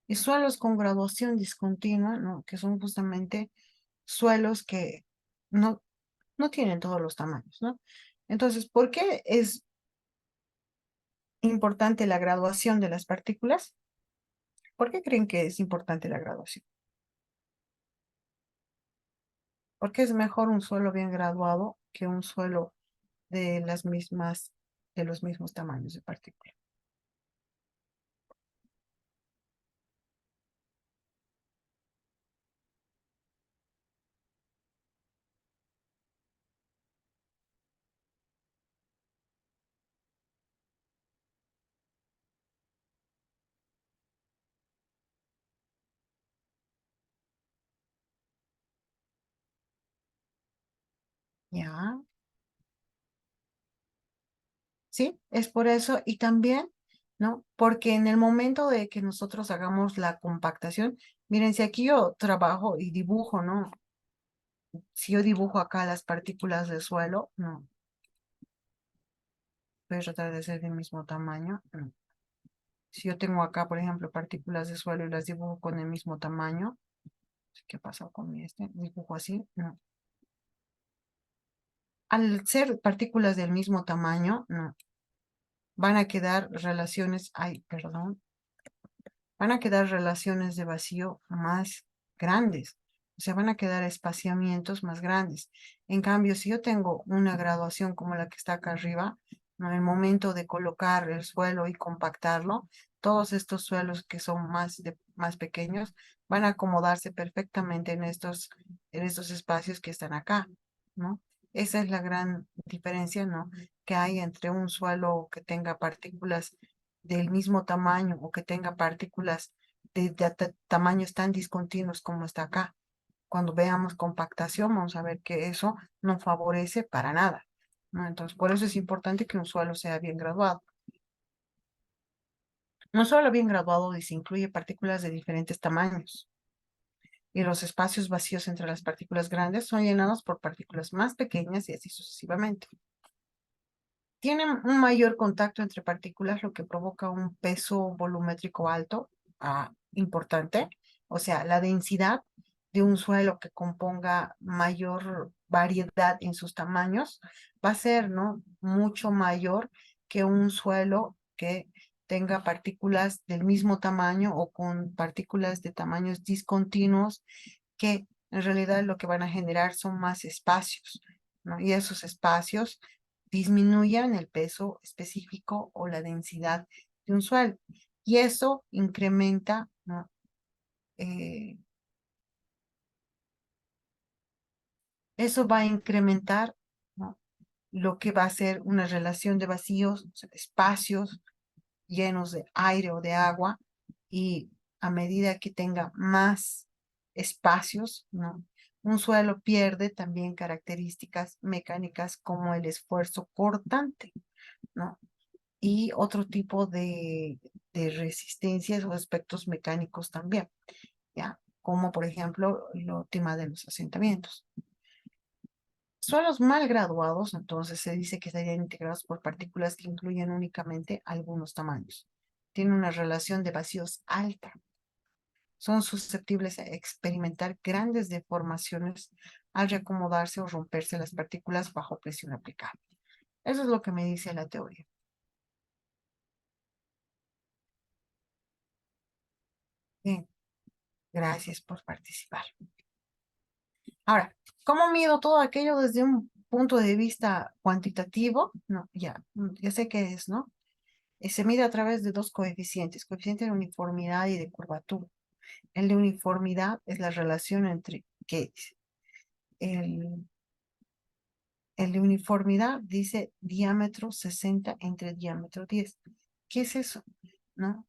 Y suelos con graduación discontinua, ¿no? Que son justamente suelos que no, no tienen todos los tamaños, ¿no? Entonces, ¿por qué es importante la graduación de las partículas? ¿Por qué creen que es importante la graduación? Porque es mejor un suelo bien graduado que un suelo de de los mismos tamaños de partículas. ¿Ya? Sí, es por eso. Y también, ¿no? Porque en el momento de que nosotros hagamos la compactación, miren, si aquí yo trabajo y dibujo, ¿no? Si yo dibujo acá las partículas del suelo, no, voy a tratar de ser del mismo tamaño. No. Si yo tengo acá, por ejemplo, partículas de suelo y las dibujo con el mismo tamaño, ¿qué pasa con este? Dibujo así, no. Al ser partículas del mismo tamaño, no, van a quedar relaciones, ay, perdón, van a quedar relaciones de vacío más grandes. Se van a quedar espaciamientos más grandes. En cambio, si yo tengo una graduación como la que está acá arriba, ¿no? En el momento de colocar el suelo y compactarlo, todos estos suelos que son más pequeños van a acomodarse perfectamente en estos espacios que están acá, ¿no? Esa es la gran diferencia, ¿no? Que hay entre un suelo que tenga partículas del mismo tamaño o que tenga partículas de tamaños tan discontinuos como está acá. Cuando veamos compactación, vamos a ver que eso no favorece para nada, ¿no? Entonces, por eso es importante que un suelo sea bien graduado. Un suelo bien graduado dice, incluye partículas de diferentes tamaños y los espacios vacíos entre las partículas grandes son llenados por partículas más pequeñas y así sucesivamente. Tienen un mayor contacto entre partículas, lo que provoca un peso volumétrico alto, importante. O sea, la densidad de un suelo que componga mayor variedad en sus tamaños va a ser, ¿no? Mucho mayor que un suelo que tenga partículas del mismo tamaño o con partículas de tamaños discontinuos que en realidad lo que van a generar son más espacios, ¿no? Y esos espacios disminuyan el peso específico o la densidad de un suelo. Y eso incrementa, ¿no? Eh, Eso va a incrementar, ¿no? Lo que va a ser una relación de vacíos, o sea, espacios llenos de aire o de agua, y a medida que tenga más espacios, ¿no? Un suelo pierde también características mecánicas como el esfuerzo cortante, ¿no? Y otro tipo de resistencias o aspectos mecánicos también, ¿ya? Como por ejemplo el tema de los asentamientos. Suelos mal graduados, entonces se dice que estarían integrados por partículas que incluyen únicamente algunos tamaños. Tienen una relación de vacíos alta. Son susceptibles a experimentar grandes deformaciones al reacomodarse o romperse las partículas bajo presión aplicada. Eso es lo que me dice la teoría. Bien, gracias por participar. Ahora, ¿cómo mido todo aquello desde un punto de vista cuantitativo? No, ya sé qué es, ¿no? Se mide a través de dos coeficientes, coeficiente de uniformidad y de curvatura. El de uniformidad es la relación entre que el, el de uniformidad dice diámetro 60 entre diámetro 10. ¿Qué es eso? ¿No?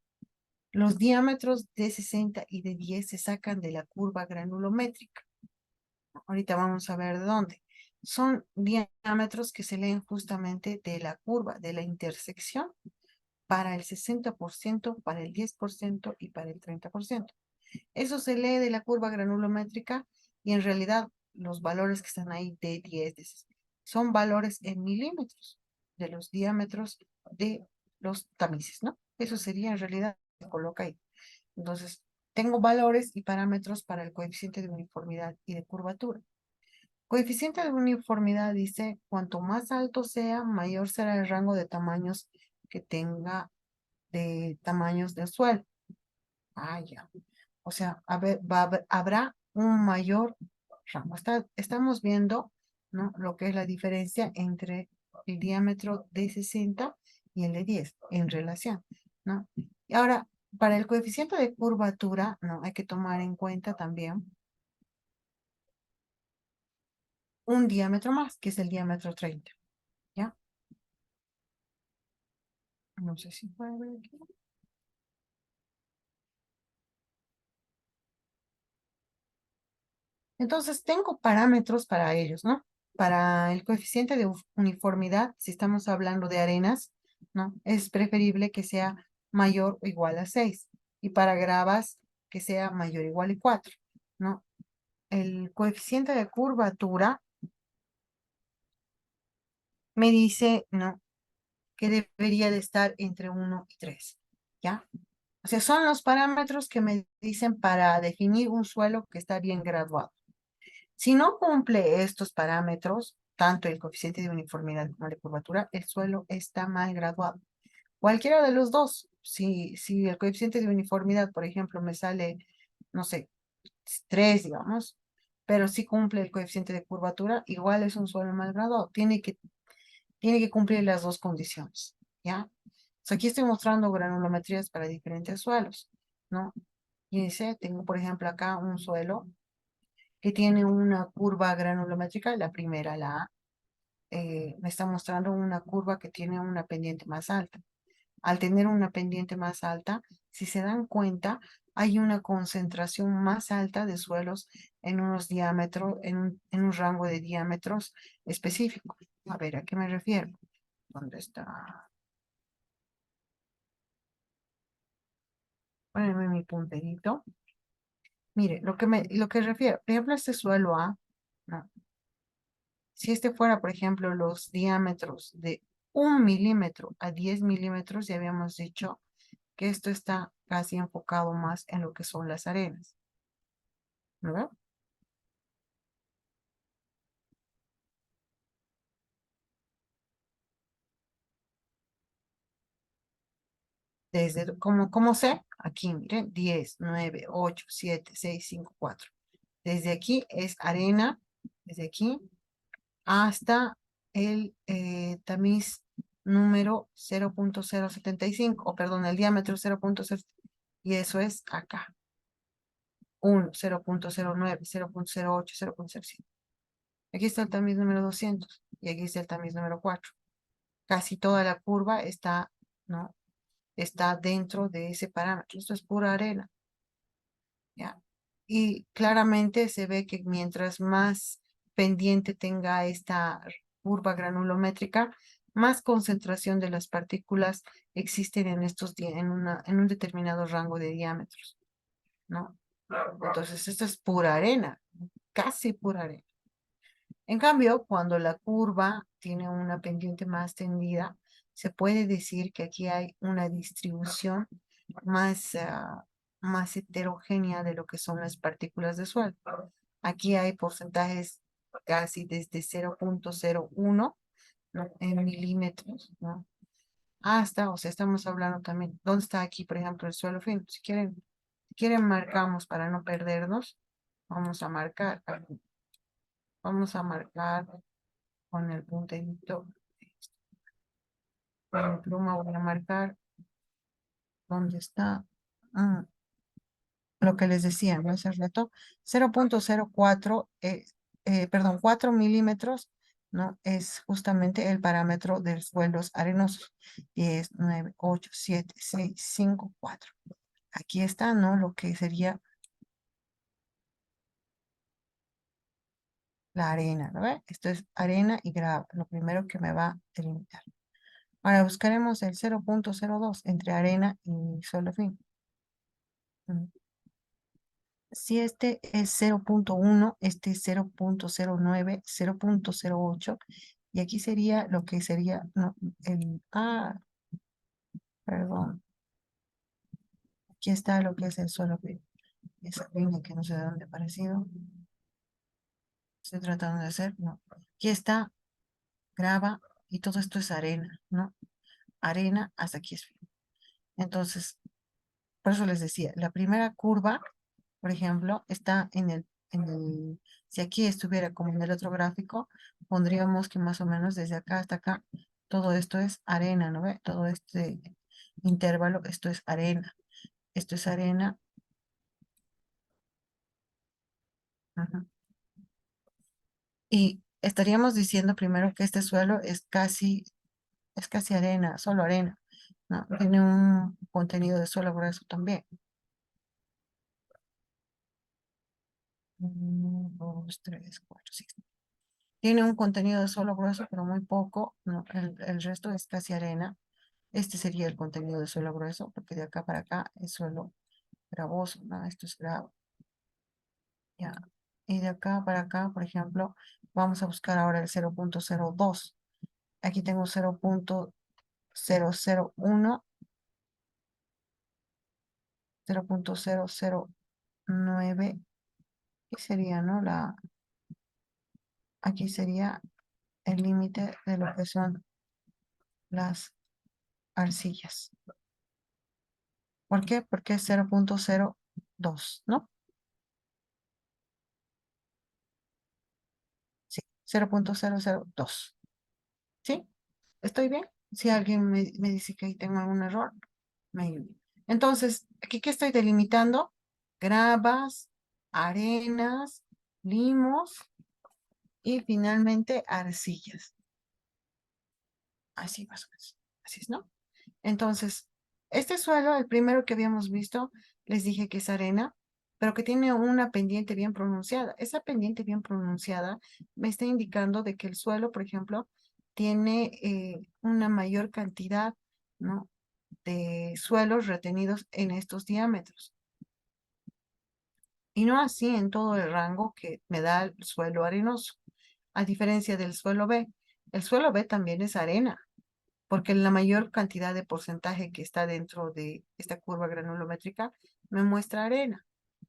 Los diámetros de 60 y de 10 se sacan de la curva granulométrica. Ahorita vamos a ver de dónde. Son diámetros que se leen justamente de la curva, de la intersección, para el 60%, para el 10% y para el 30%. Eso se lee de la curva granulométrica y en realidad los valores que están ahí de 10, son valores en milímetros de los diámetros de los tamices, ¿no? Eso sería en realidad, se coloca ahí. Entonces, tengo valores y parámetros para el coeficiente de uniformidad y de curvatura. Coeficiente de uniformidad dice, cuanto más alto sea, mayor será el rango de tamaños que tenga de tamaños del suelo. Ya. O sea, habrá un mayor rango. Estamos viendo, ¿no? Lo que es la diferencia entre el diámetro de 60 y el de 10 en relación, ¿no? Y ahora, para el coeficiente de curvatura, ¿no? Hay que tomar en cuenta también un diámetro más, que es el diámetro 30, ¿ya? No sé si puede ver aquí. Entonces, tengo parámetros para ellos, ¿no? Para el coeficiente de uniformidad, si estamos hablando de arenas, ¿no? Es preferible que sea mayor o igual a 6. Y para gravas, que sea mayor o igual a 4, ¿no? El coeficiente de curvatura me dice, ¿no? Que debería de estar entre 1 y 3, ¿ya? O sea, son los parámetros que me dicen para definir un suelo que está bien graduado. Si no cumple estos parámetros, tanto el coeficiente de uniformidad como de curvatura, el suelo está mal graduado. Cualquiera de los dos. Si el coeficiente de uniformidad, por ejemplo, me sale, no sé, 3, digamos, pero sí cumple el coeficiente de curvatura, igual es un suelo mal graduado. Tiene que cumplir las dos condiciones, ¿ya? Aquí estoy mostrando granulometrías para diferentes suelos, ¿no? Y dice, tengo por ejemplo acá un suelo que tiene una curva granulométrica, la primera, la A, me está mostrando una curva que tiene una pendiente más alta. Al tener una pendiente más alta, si se dan cuenta, hay una concentración más alta de suelos en unos diámetros, en un rango de diámetros específico. A ver, ¿a qué me refiero? ¿Dónde está? Pónganme mi punterito. Mire, lo que refiero, por ejemplo, este suelo A, ¿no? Si este fuera, por ejemplo, los diámetros de 1 milímetro a 10 milímetros, ya habíamos dicho que esto está casi enfocado más en lo que son las arenas, ¿verdad? ¿Cómo sé? Aquí, miren, 10, 9, 8, 7, 6, 5, 4. Desde aquí es arena, desde aquí hasta el tamiz número 0.075, o perdón, el diámetro 0.0, y eso es acá. 1, 0.09, 0.08, 0.07. Aquí está el tamiz número 200 y aquí está el tamiz número 4. Casi toda la curva está, ¿no? Está dentro de ese parámetro. Esto es pura arena, ¿ya? Y claramente se ve que mientras más pendiente tenga esta curva granulométrica, más concentración de las partículas existen en un determinado rango de diámetros, ¿no? Entonces, esto es pura arena, casi pura arena. En cambio, cuando la curva tiene una pendiente más tendida, se puede decir que aquí hay una distribución más, más heterogénea de lo que son las partículas de suelo. Aquí hay porcentajes casi desde 0.01, ¿no? En milímetros, ¿no? Hasta, o sea, estamos hablando también, ¿dónde está aquí, por ejemplo, el suelo fino? Si quieren marcamos para no perdernos. Vamos a marcar, vamos a marcar con el punterito. Con mi pluma voy a marcar dónde está. Ah, lo que les decía, ¿no? Hace rato, 0.04, perdón, 4 milímetros, ¿no? Es justamente el parámetro de suelos arenosos. 10, 9, 8, 7, 6, 5, 4. Aquí está, ¿no? Lo que sería la arena, ¿no ve? Esto es arena y grava, lo primero que me va a delimitar. Ahora buscaremos el 0.02 entre arena y suelo fino. Mm. Si este es 0.1, este es 0.09, 0.08, y aquí sería lo que sería, no, perdón, aquí está lo que es el suelo fino. Esa línea que no sé de dónde ha aparecido, estoy tratando de hacer, no. Aquí está, grava, y todo esto es arena, ¿no? Arena hasta aquí es fino. Entonces, por eso les decía, la primera curva, por ejemplo, está si aquí estuviera como en el otro gráfico, pondríamos que más o menos desde acá hasta acá, todo esto es arena, ¿no ve? Todo este intervalo, esto es arena. Esto es arena. Ajá. Y estaríamos diciendo primero que este suelo es casi arena, solo arena, ¿no? Tiene un contenido de suelo grueso también. 1, 2, 3, 4, 5. Tiene un contenido de suelo grueso, pero muy poco, ¿no? El resto es casi arena. Este sería el contenido de suelo grueso, porque de acá para acá es suelo gravoso, ¿no? Esto es gravo, ya. Y de acá para acá, por ejemplo, vamos a buscar ahora el 0.02. Aquí tengo 0.001, 0.009. Aquí sería, ¿no? Aquí sería el límite de lo que son las arcillas. ¿Por qué? Porque es 0.02, ¿no? 0.002. ¿Sí? ¿Estoy bien? Si alguien me dice que ahí tengo algún error, me ayuda. Entonces, aquí que estoy delimitando, gravas, arenas, limos y finalmente arcillas. Así más o menos. Así es, ¿no? Entonces, este suelo, el primero que habíamos visto, les dije que es arena, pero que tiene una pendiente bien pronunciada. Esa pendiente bien pronunciada me está indicando de que el suelo, por ejemplo, tiene una mayor cantidad, ¿no?, de suelos retenidos en estos diámetros. Y no así en todo el rango que me da el suelo arenoso. A diferencia del suelo B, el suelo B también es arena, porque la mayor cantidad de porcentaje que está dentro de esta curva granulométrica me muestra arena.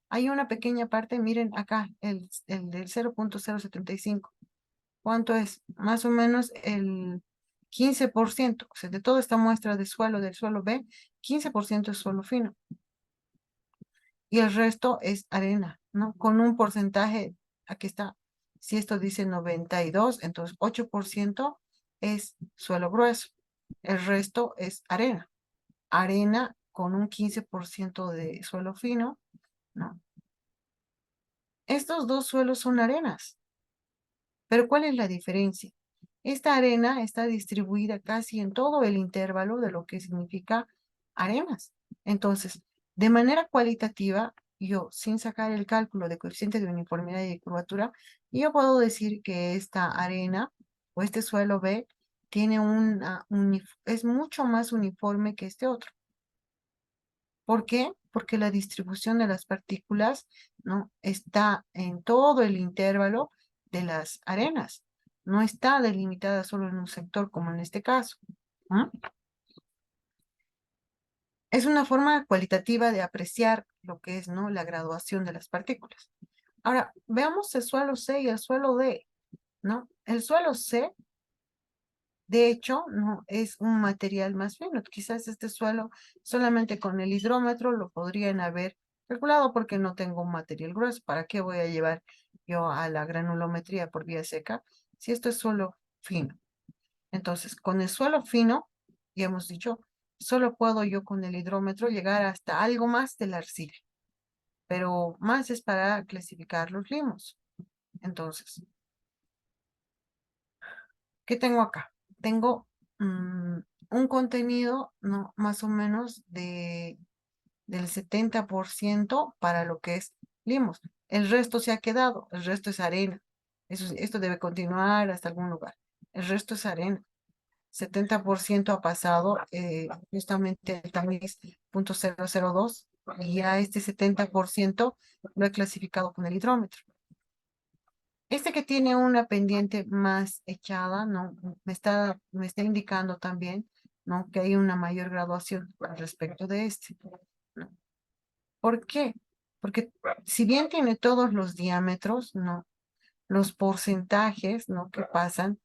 Hay una pequeña parte, miren acá, el del 0.075. ¿Cuánto es? Más o menos el 15%. O sea, de toda esta muestra de suelo del suelo B, 15% es suelo fino. Y el resto es arena, ¿no? Con un porcentaje, aquí está, si esto dice 92, entonces 8% es suelo grueso. El resto es arena. Arena con un 15% de suelo fino, ¿no? Estos dos suelos son arenas, pero ¿cuál es la diferencia? Esta arena está distribuida casi en todo el intervalo de lo que significa arenas. Entonces, de manera cualitativa, yo, sin sacar el cálculo de coeficiente de uniformidad y de curvatura, yo puedo decir que esta arena o este suelo B tiene es mucho más uniforme que este otro. ¿Por qué? Porque la distribución de las partículas, ¿no?, está en todo el intervalo de las arenas. No está delimitada solo en un sector, como en este caso. ¿Ah? Es una forma cualitativa de apreciar lo que es, ¿no?, la graduación de las partículas. Ahora, veamos el suelo C y el suelo D, ¿no? El suelo C, de hecho, no es un material más fino. Quizás este suelo solamente con el hidrómetro lo podrían haber calculado porque no tengo un material grueso. ¿Para qué voy a llevar yo a la granulometría por vía seca si esto es suelo fino? Entonces, con el suelo fino, ya hemos dicho, solo puedo yo con el hidrómetro llegar hasta algo más de la arcilla, pero más es para clasificar los limos. Entonces, ¿qué tengo acá? Tengo un contenido, ¿no?, más o menos del 70% para lo que es limos. El resto se ha quedado, el resto es arena. Esto debe continuar hasta algún lugar. El resto es arena. 70% ha pasado justamente el tamiz .002 y a este 70% lo he clasificado con el hidrómetro. Este que tiene una pendiente más echada, ¿no?, me está indicando también, ¿no?, que hay una mayor graduación al respecto de este, ¿no? ¿Por qué? Porque si bien tiene todos los diámetros, ¿no?, los porcentajes, ¿no?, que pasan,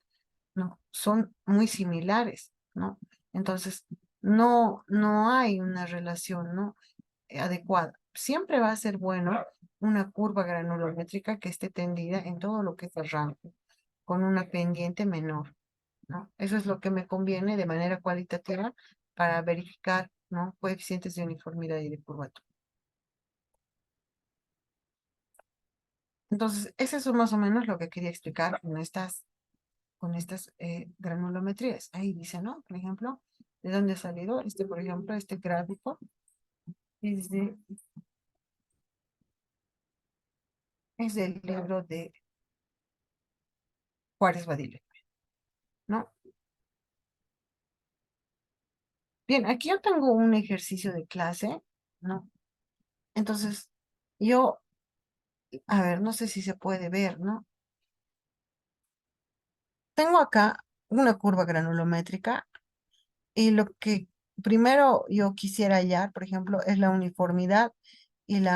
¿no?, son muy similares, ¿no? Entonces, no hay una relación, ¿no?, adecuada. Siempre va a ser bueno una curva granulométrica que esté tendida en todo lo que es el rango, con una pendiente menor, ¿no? Eso es lo que me conviene de manera cualitativa para verificar, ¿no?, coeficientes de uniformidad y de curvatura. Entonces, eso es más o menos lo que quería explicar con estas granulometrías. Ahí dice, ¿no? Por ejemplo, ¿de dónde ha salido? Por ejemplo, este gráfico es, es del libro de Juárez Badile, ¿no? Bien, aquí yo tengo un ejercicio de clase, ¿no? Entonces, yo, a ver, no sé si se puede ver, ¿no? Tengo acá una curva granulométrica y lo que primero yo quisiera hallar, por ejemplo, es la uniformidad y el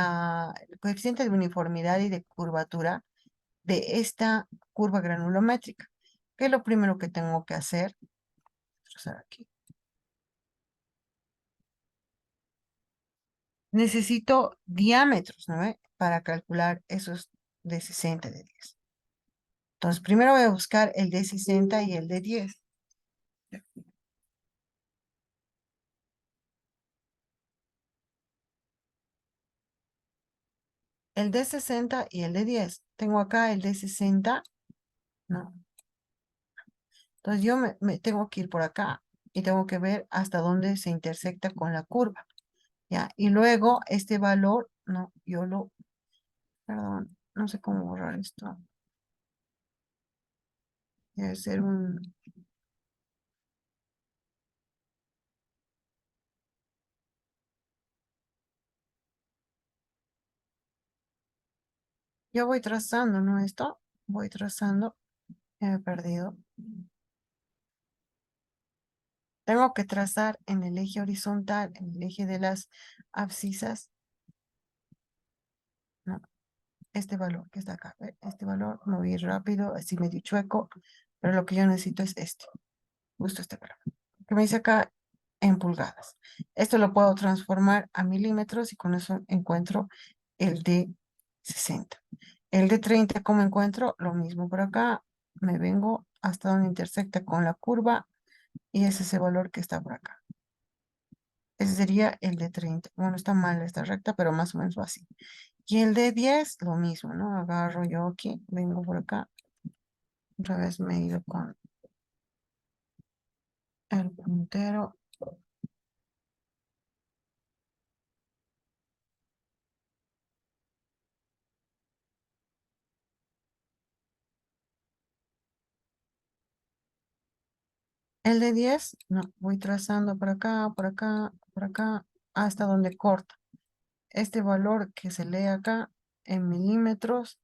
coeficiente de uniformidad y de curvatura de esta curva granulométrica. ¿Qué es lo primero que tengo que hacer? Trazar aquí. Necesito diámetros, ¿no ve?, para calcular esos de 60 de 10. Entonces, primero voy a buscar el de 60 y el de 10. El de 60 y el de 10. Tengo acá el de 60, ¿no? Entonces yo me tengo que ir por acá y tengo que ver hasta dónde se intersecta con la curva, ¿ya? Y luego este valor, no, perdón, no sé cómo borrar esto. Debe ser yo voy trazando, ¿no? Esto, voy trazando, ya me he perdido. Tengo que trazar en el eje horizontal, en el eje de las abscisas, ¿no? Este valor que está acá, ¿ve? Este valor, me voy a ir rápido, así medio chueco, pero lo que yo necesito es este, justo este valor, que me dice acá en pulgadas. Esto lo puedo transformar a milímetros y con eso encuentro el de 60. El de 30, ¿cómo encuentro? Lo mismo por acá, me vengo hasta donde intersecta con la curva y es ese valor que está por acá. Ese sería el de 30. Bueno, está mal esta recta, pero más o menos va así. Y el de 10, lo mismo, ¿no? Agarro yo aquí, vengo por acá. Otra vez me he ido con el puntero. El de 10, no, voy trazando por acá, por acá, por acá, hasta donde corta. Este valor que se lee acá en milímetros,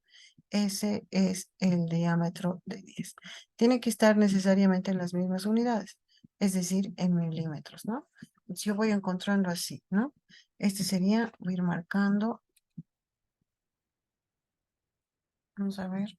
ese es el diámetro de 10. Tiene que estar necesariamente en las mismas unidades, es decir, en milímetros, ¿no? Entonces yo voy encontrando así, ¿no? Este sería, voy a ir marcando, vamos a ver,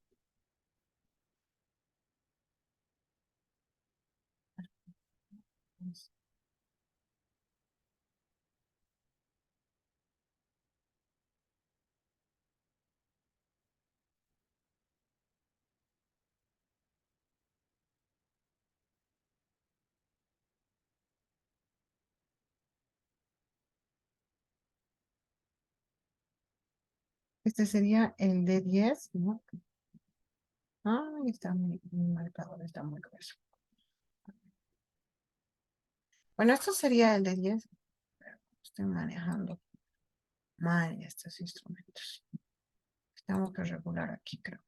este sería el de 10, ¿no? Ah, ahí está mi marcador, está muy grueso. Bueno, esto sería el de 10. Estoy manejando mal estos instrumentos. Tengo que regular aquí, creo.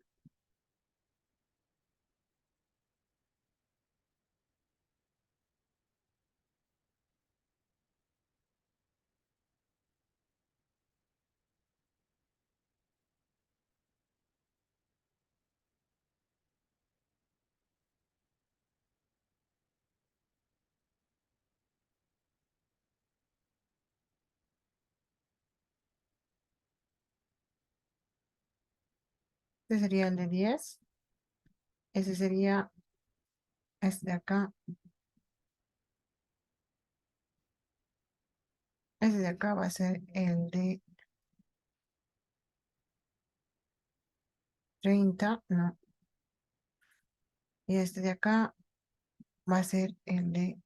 Este sería el de 10. Ese sería este de acá. Ese de acá va a ser el de 30, no. Y este de acá va a ser el de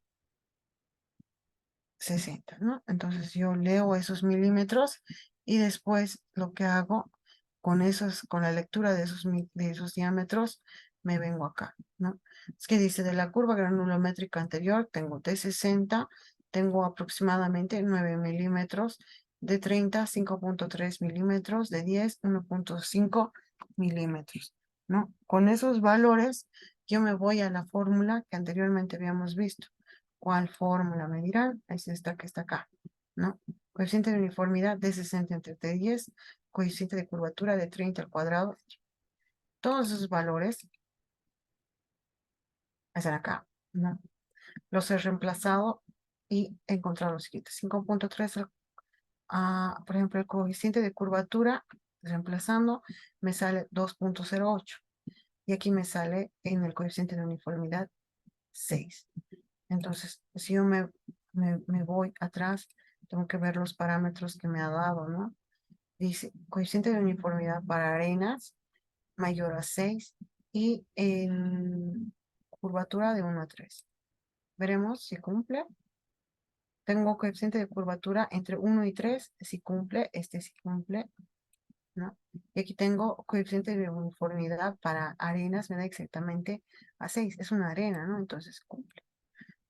60, ¿no? Entonces yo leo esos milímetros y después lo que hago con la lectura de de esos diámetros, me vengo acá, ¿no? Es que dice de la curva granulométrica anterior, tengo de 60, tengo aproximadamente 9 milímetros, de 30, 5.3 milímetros, de 10, 1.5 milímetros, ¿no? Con esos valores yo me voy a la fórmula que anteriormente habíamos visto. ¿Cuál fórmula me dirán? Es esta que está acá, ¿no? Coeficiente de uniformidad de 60 entre 10, coeficiente de curvatura de 30 al cuadrado. Todos esos valores están acá, ¿no? Los he reemplazado y he encontrado los siguientes. 5.3, por ejemplo, el coeficiente de curvatura, reemplazando, me sale 2.08. Y aquí me sale en el coeficiente de uniformidad 6. Entonces, si yo me voy atrás, tengo que ver los parámetros que me ha dado, ¿no? Dice, coeficiente de uniformidad para arenas mayor a 6 y en curvatura de 1 a 3. Veremos si cumple. Tengo coeficiente de curvatura entre 1 y 3, si cumple, este sí cumple, ¿no? Y aquí tengo coeficiente de uniformidad para arenas, me da exactamente a 6. Es una arena, ¿no? Entonces cumple.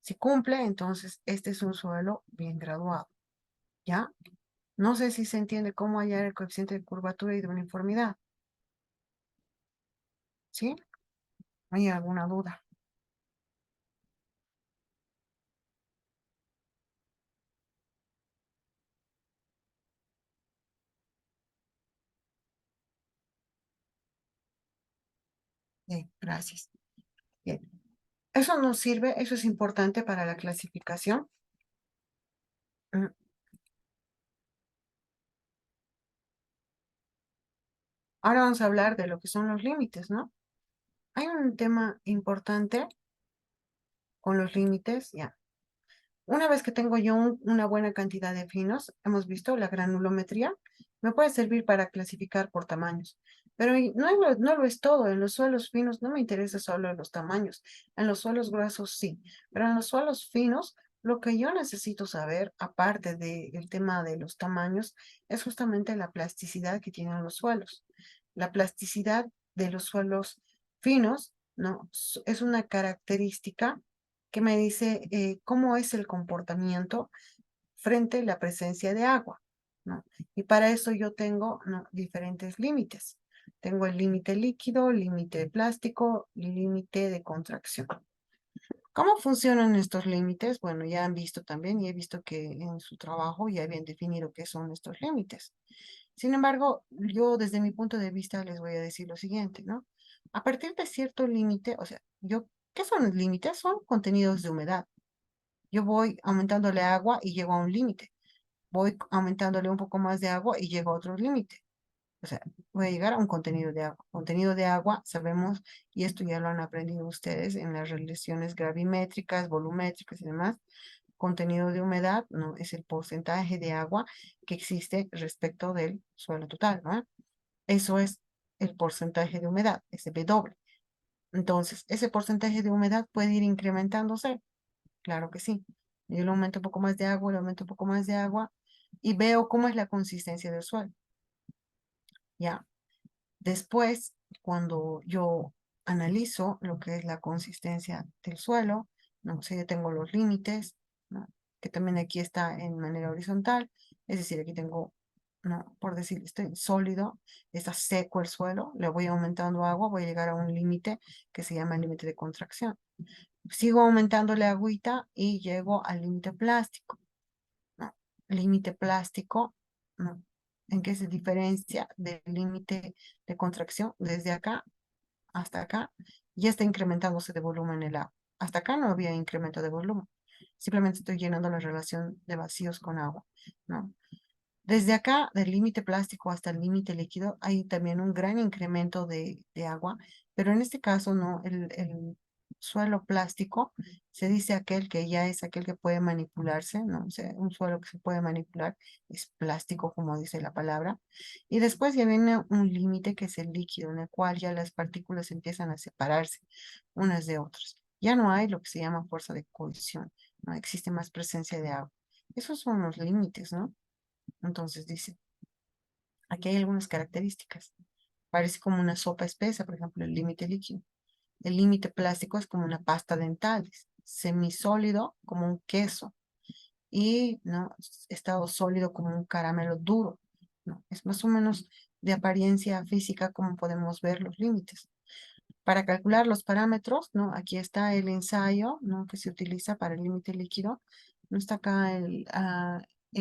Si cumple, entonces este es un suelo bien graduado, ¿ya? No sé si se entiende cómo hallar el coeficiente de curvatura y de uniformidad, ¿sí? ¿Hay alguna duda? Bien, gracias. Bien. Eso nos sirve, eso es importante para la clasificación. Mm, Ahora vamos a hablar de lo que son los límites, ¿no? Hay un tema importante con los límites, ya. Una vez que tengo yo una buena cantidad de finos, hemos visto la granulometría, me puede servir para clasificar por tamaños. Pero no lo es todo. En los suelos finos no me interesa solo los tamaños. En los suelos gruesos sí. Pero en los suelos finos, lo que yo necesito saber, aparte del tema de los tamaños, es justamente la plasticidad que tienen los suelos. La plasticidad de los suelos finos, ¿no? Es una característica que me dice cómo es el comportamiento frente a la presencia de agua, ¿no? Y para eso yo tengo, ¿no?, diferentes límites. Tengo el límite líquido, límite plástico y límite de contracción. ¿Cómo funcionan estos límites? Bueno, ya han visto también y he visto que en su trabajo ya habían definido qué son estos límites. Sin embargo, yo desde mi punto de vista les voy a decir lo siguiente, ¿no? A partir de cierto límite, o sea, ¿qué son los límites? Son contenidos de humedad. Yo voy aumentándole agua y llego a un límite. Voy aumentándole un poco más de agua y llego a otro límite. O sea, voy a llegar a un contenido de agua. Contenido de agua, sabemos, y esto ya lo han aprendido ustedes en las relaciones gravimétricas, volumétricas y demás. Contenido de humedad, ¿no? Es el porcentaje de agua que existe respecto del suelo total, ¿no? Eso es el porcentaje de humedad, ese W. Entonces, ese porcentaje de humedad puede ir incrementándose. Claro que sí. Yo le aumento un poco más de agua, le aumento un poco más de agua y veo cómo es la consistencia del suelo. Ya. Después, cuando yo analizo lo que es la consistencia del suelo, no sé, yo tengo los límites, ¿no?, que también aquí está en manera horizontal, es decir, aquí tengo, no, por decir, estoy sólido, está seco el suelo, le voy aumentando agua, voy a llegar a un límite que se llama límite de contracción. Sigo aumentándole agüita y llego al límite plástico, ¿no? Límite plástico, ¿no? ¿En qué se diferencia del límite de contracción? Desde acá hasta acá ya está incrementándose de volumen el agua. Hasta acá no había incremento de volumen. Simplemente estoy llenando la relación de vacíos con agua, ¿no? Desde acá, del límite plástico hasta el límite líquido, hay también un gran incremento de agua, pero en este caso no, el suelo plástico se dice aquel que ya es aquel que puede manipularse, ¿no? O sea, un suelo que se puede manipular es plástico, como dice la palabra. Y después ya viene un límite que es el líquido, en el cual ya las partículas empiezan a separarse unas de otras. Ya no hay lo que se llama fuerza de cohesión, no existe más presencia de agua. Esos son los límites, ¿no? Entonces dice, aquí hay algunas características. Parece como una sopa espesa, por ejemplo, el límite líquido. El límite plástico es como una pasta dental, es semisólido como un queso y no estado sólido como un caramelo duro. ¿No? Es más o menos de apariencia física como podemos ver los límites. Para calcular los parámetros, ¿no? Aquí está el ensayo, ¿no?, que se utiliza para el límite líquido. No está acá el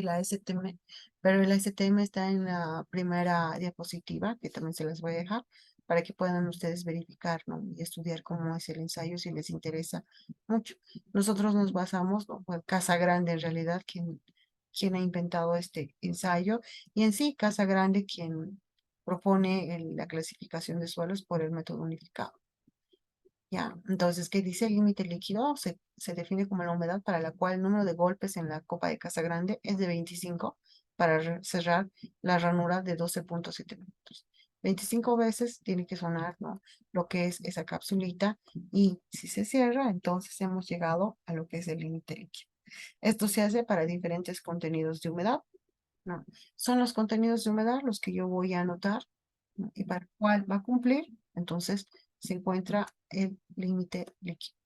ASTM, pero el ASTM está en la primera diapositiva, que también se las voy a dejar, para que puedan ustedes verificar, ¿no?, y estudiar cómo es el ensayo si les interesa mucho. Nosotros nos basamos, ¿no?, fue Casa Grande en realidad quien ha inventado este ensayo, y en sí Casa Grande quien propone la clasificación de suelos por el método unificado. ¿Ya? Entonces, ¿qué dice? El límite líquido se define como la humedad para la cual el número de golpes en la copa de Casa Grande es de 25 para cerrar la ranura de 12,7 minutos. 25 veces tiene que sonar, ¿no? Lo que es esa capsulita y si se cierra, entonces hemos llegado a lo que es el límite líquido. Esto se hace para diferentes contenidos de humedad, ¿no? Son los contenidos de humedad los que yo voy a anotar, ¿no? Y para cuál va a cumplir, entonces se encuentra el límite líquido,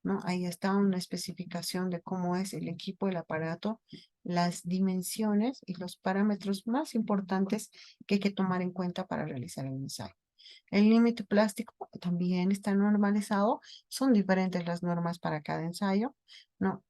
¿no? Ahí está una especificación de cómo es el equipo, el aparato, las dimensiones y los parámetros más importantes que hay que tomar en cuenta para realizar el ensayo. El límite plástico también está normalizado, son diferentes las normas para cada ensayo, ¿no?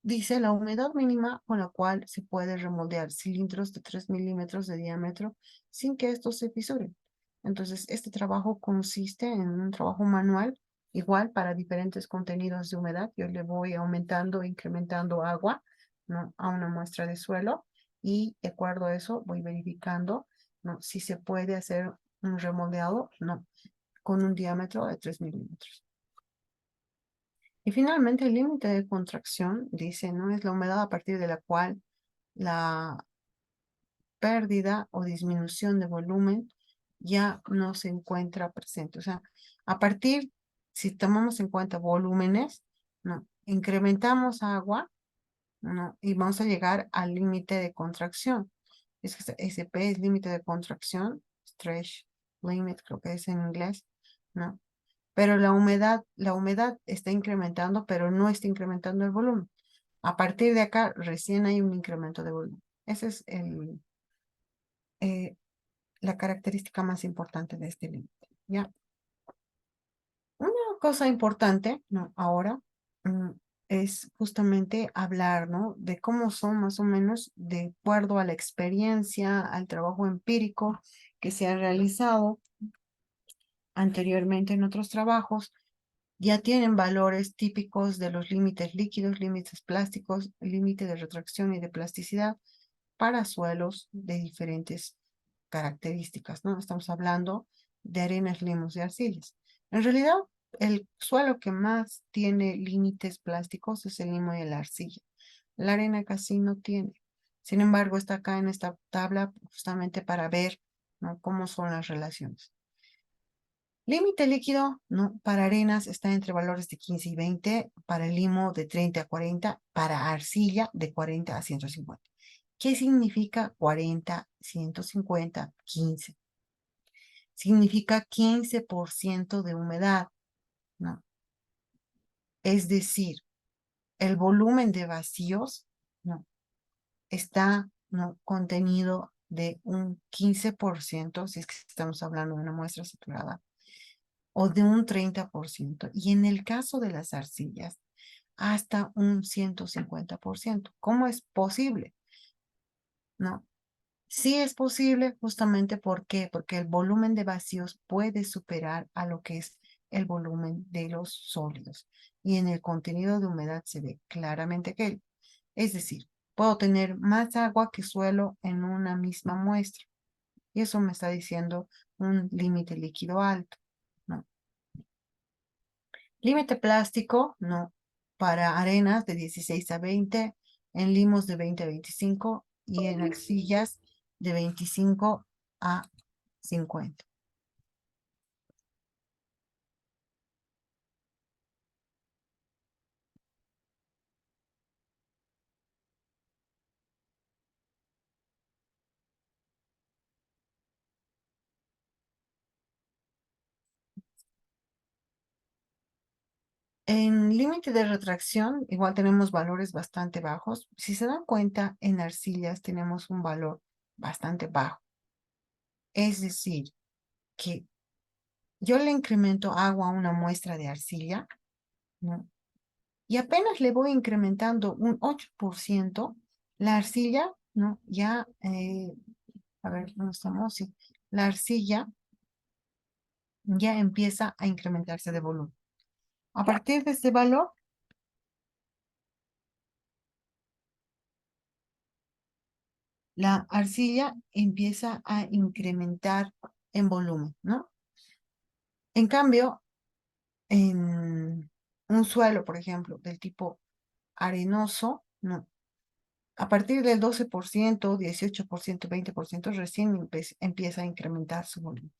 Dice la humedad mínima con la cual se puede remoldear cilindros de 3 milímetros de diámetro sin que estos se fisuren. Entonces, este trabajo consiste en un trabajo manual, igual para diferentes contenidos de humedad. Yo le voy aumentando, incrementando agua, ¿no? A una muestra de suelo y de acuerdo a eso voy verificando, ¿no? Si se puede hacer un remoldeado, no, con un diámetro de 3 milímetros. Y finalmente el límite de contracción, dice, no es la humedad a partir de la cual la pérdida o disminución de volumen ya no se encuentra presente. O sea, a partir, si tomamos en cuenta volúmenes, no, incrementamos agua, no, y vamos a llegar al límite de contracción. Es que SP es límite de contracción, stretch limit, creo que es en inglés, ¿no? Pero la humedad está incrementando, pero no está incrementando el volumen. A partir de acá, recién hay un incremento de volumen. Esa es eh, la característica más importante de este límite, ¿ya? Una cosa importante, ¿no? Ahora, mm, es justamente hablar, ¿no? De cómo son más o menos de acuerdo a la experiencia, al trabajo empírico que se ha realizado anteriormente en otros trabajos, ya tienen valores típicos de los límites líquidos, límites plásticos, límite de retracción y de plasticidad para suelos de diferentes características, ¿no? Estamos hablando de arenas, limos y arcillas. En realidad, el suelo que más tiene límites plásticos es el limo y la arcilla. La arena casi no tiene. Sin embargo, está acá en esta tabla justamente para ver, ¿no? Cómo son las relaciones. Límite líquido, ¿no? Para arenas está entre valores de 15 y 20, para el limo de 30 a 40, para arcilla de 40 a 150. ¿Qué significa 40, 150, 15? Significa 15% de humedad, ¿no? Es decir, el volumen de vacíos, ¿no? Está, ¿no? Contenido de un 15%, si es que estamos hablando de una muestra saturada, o de un 30%. Y en el caso de las arcillas, hasta un 150%. ¿Cómo es posible? ¿No? Sí es posible justamente ¿por qué? Porque el volumen de vacíos puede superar a lo que es el volumen de los sólidos. Y en el contenido de humedad se ve claramente que, es decir, puedo tener más agua que suelo en una misma muestra. Y eso me está diciendo un límite líquido alto, ¿no? Límite plástico, no, para arenas de 16 a 20, en limos de 20 a 25 y en arcillas de 25 a 50. En límite de retracción, igual tenemos valores bastante bajos. Si se dan cuenta, en arcillas tenemos un valor bastante bajo. Es decir, que yo le incremento agua a una muestra de arcilla, ¿no? Y apenas le voy incrementando un 8%, la arcilla, ¿no? Ya, a ver, ¿dónde estamos? Sí. La arcilla ya empieza a incrementarse de volumen. A partir de este valor, la arcilla empieza a incrementar en volumen, ¿no? En cambio, en un suelo, por ejemplo, del tipo arenoso, ¿no? A partir del 12%, 18%, 20%, recién empieza a incrementar su volumen,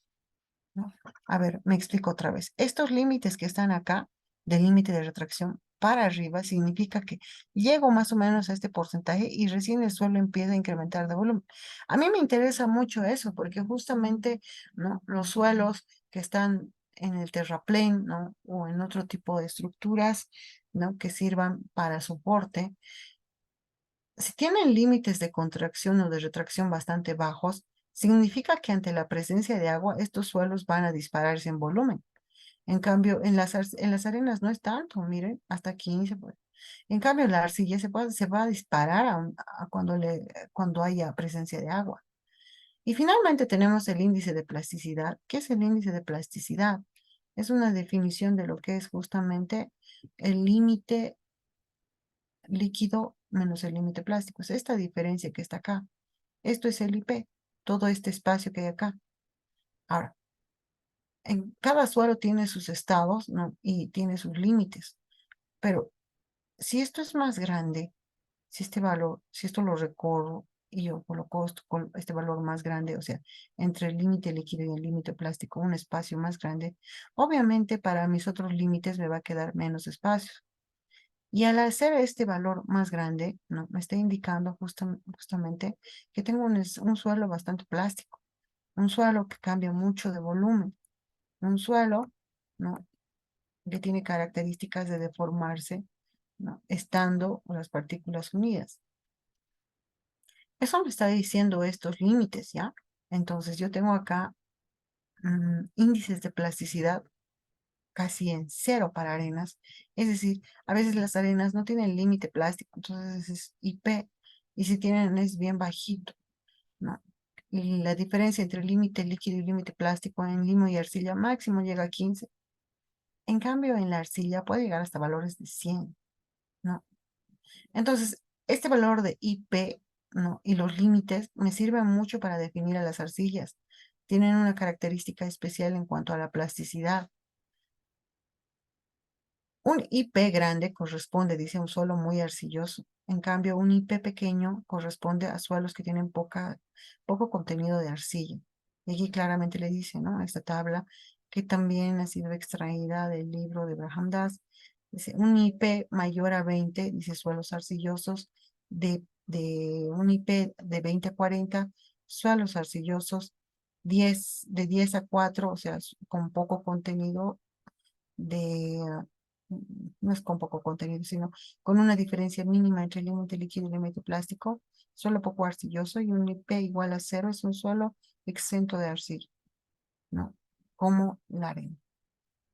¿no? A ver, me explico otra vez. Estos límites que están acá, del límite de retracción para arriba, significa que llego más o menos a este porcentaje y recién el suelo empieza a incrementar de volumen. A mí me interesa mucho eso, porque justamente, ¿no? Los suelos que están en el terraplén, ¿no? O en otro tipo de estructuras, ¿no? Que sirvan para soporte, si tienen límites de contracción o de retracción bastante bajos, significa que ante la presencia de agua, estos suelos van a dispararse en volumen. En cambio, en las arenas no es tanto, miren, hasta 15. Pues. En cambio, la arcilla se va a disparar cuando haya presencia de agua. Y finalmente tenemos el índice de plasticidad. ¿Qué es el índice de plasticidad? Es una definición de lo que es justamente el límite líquido menos el límite plástico. Es esta diferencia que está acá. Esto es el IP, todo este espacio que hay acá. Ahora, en cada suelo tiene sus estados, ¿no? Y tiene sus límites. Pero si esto es más grande, si este valor, si esto lo recorro y yo coloco esto con este valor más grande, o sea, entre el límite líquido y el límite plástico, un espacio más grande, obviamente para mis otros límites me va a quedar menos espacio. Y al hacer este valor más grande, ¿no? Me está indicando justamente que tengo un suelo bastante plástico, un suelo que cambia mucho de volumen, un suelo, ¿no? Que tiene características de deformarse, ¿no? Estando las partículas unidas. Eso me está diciendo estos límites, ¿ya? Entonces yo tengo acá índices de plasticidad casi en cero para arenas. Es decir, a veces las arenas no tienen límite plástico, entonces es IP, y si tienen es bien bajito, ¿no? Y la diferencia entre límite líquido y límite plástico en limo y arcilla máximo llega a 15. En cambio, en la arcilla puede llegar hasta valores de 100, ¿no? Entonces, este valor de IP, ¿no? Y los límites me sirven mucho para definir a las arcillas. Tienen una característica especial en cuanto a la plasticidad. Un IP grande corresponde, dice, a un suelo muy arcilloso. En cambio, un IP pequeño corresponde a suelos que tienen poco contenido de arcilla. Y aquí claramente le dice, ¿no? Esta tabla, que también ha sido extraída del libro de Braham Das. Dice, un IP mayor a 20, dice, suelos arcillosos, de un IP de 20 a 40, suelos arcillosos, de 10 a 4, o sea, con poco contenido de, no es con poco contenido, sino con una diferencia mínima entre el límite líquido y el límite plástico, suelo poco arcilloso y un IP igual a cero es un suelo exento de arcilla, ¿no? Como la arena,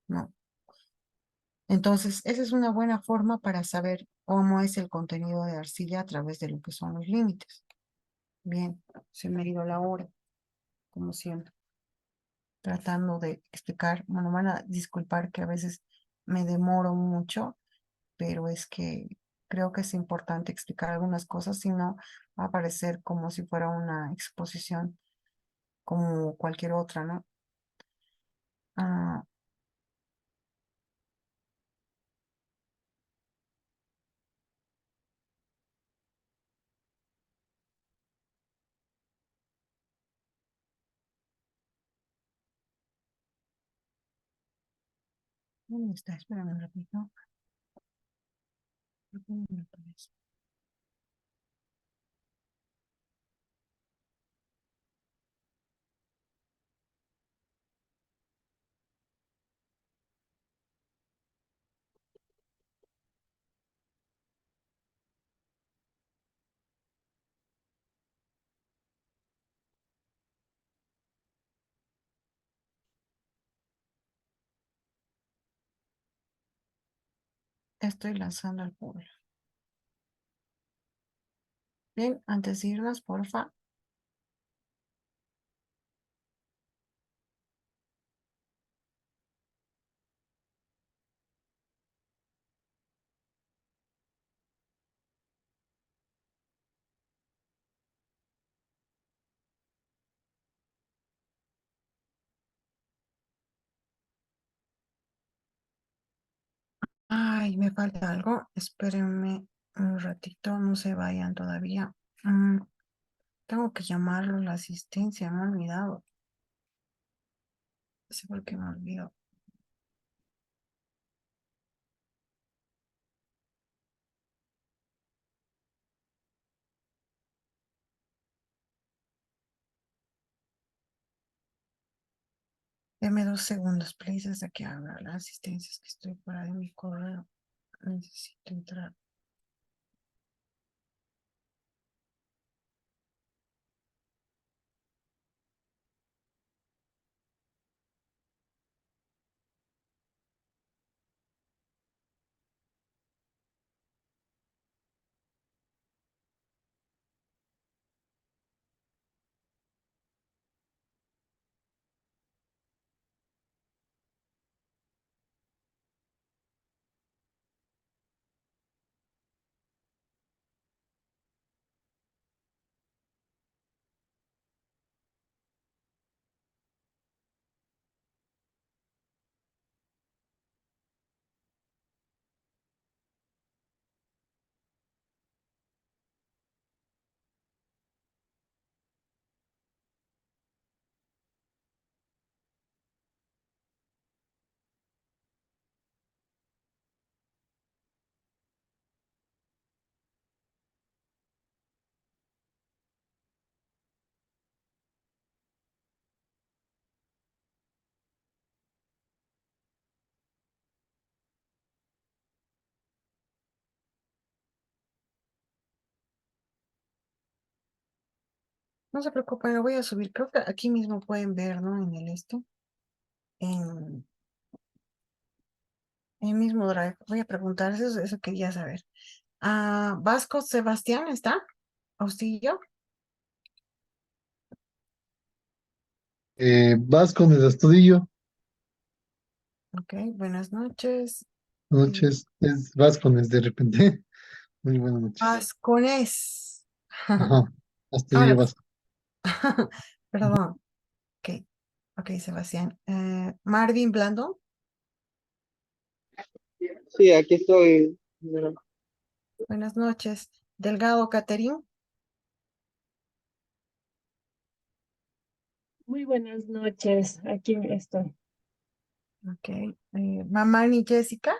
¿no? Entonces, esa es una buena forma para saber cómo es el contenido de arcilla a través de lo que son los límites. Bien, se me ha ido la hora, como siempre, tratando de explicar. Bueno, van a disculpar que a veces me demoro mucho, pero es que creo que es importante explicar algunas cosas, si no va a parecer como si fuera una exposición como cualquier otra, ¿no? Ah, ¿dónde está? Espérame un ratito. ¿Por qué no me aparece? Estoy lanzando el pueblo. Bien, antes de irnos, porfa. Ay, me falta algo. Espérenme. Un ratito, no se vayan todavía. Mm, tengo que llamarlo la asistencia, me he olvidado. No sé por qué me olvido. Deme 2 segundos, please, hasta que abra la asistencia. Es que estoy fuera de mi correo. Necesito entrar. No se preocupen, lo voy a subir. Creo que aquí mismo pueden ver, ¿no? En el en el mismo Drive. Voy a preguntar, eso quería saber. Ah, Vasco Sebastián, ¿está? ¿Austillo? Vas con el Astudillo. Ok, buenas noches. Eh, Noches, es Vascones de repente. Muy buenas noches. Vasconés. Ajá, Astudillo Ahora, Vasco. perdón. Ok, ok, Sebastián. Marvin Blando, Sí, aquí estoy. Bueno, buenas noches. Delgado Caterín, Muy buenas noches, aquí estoy. ok. Mamani Jessica,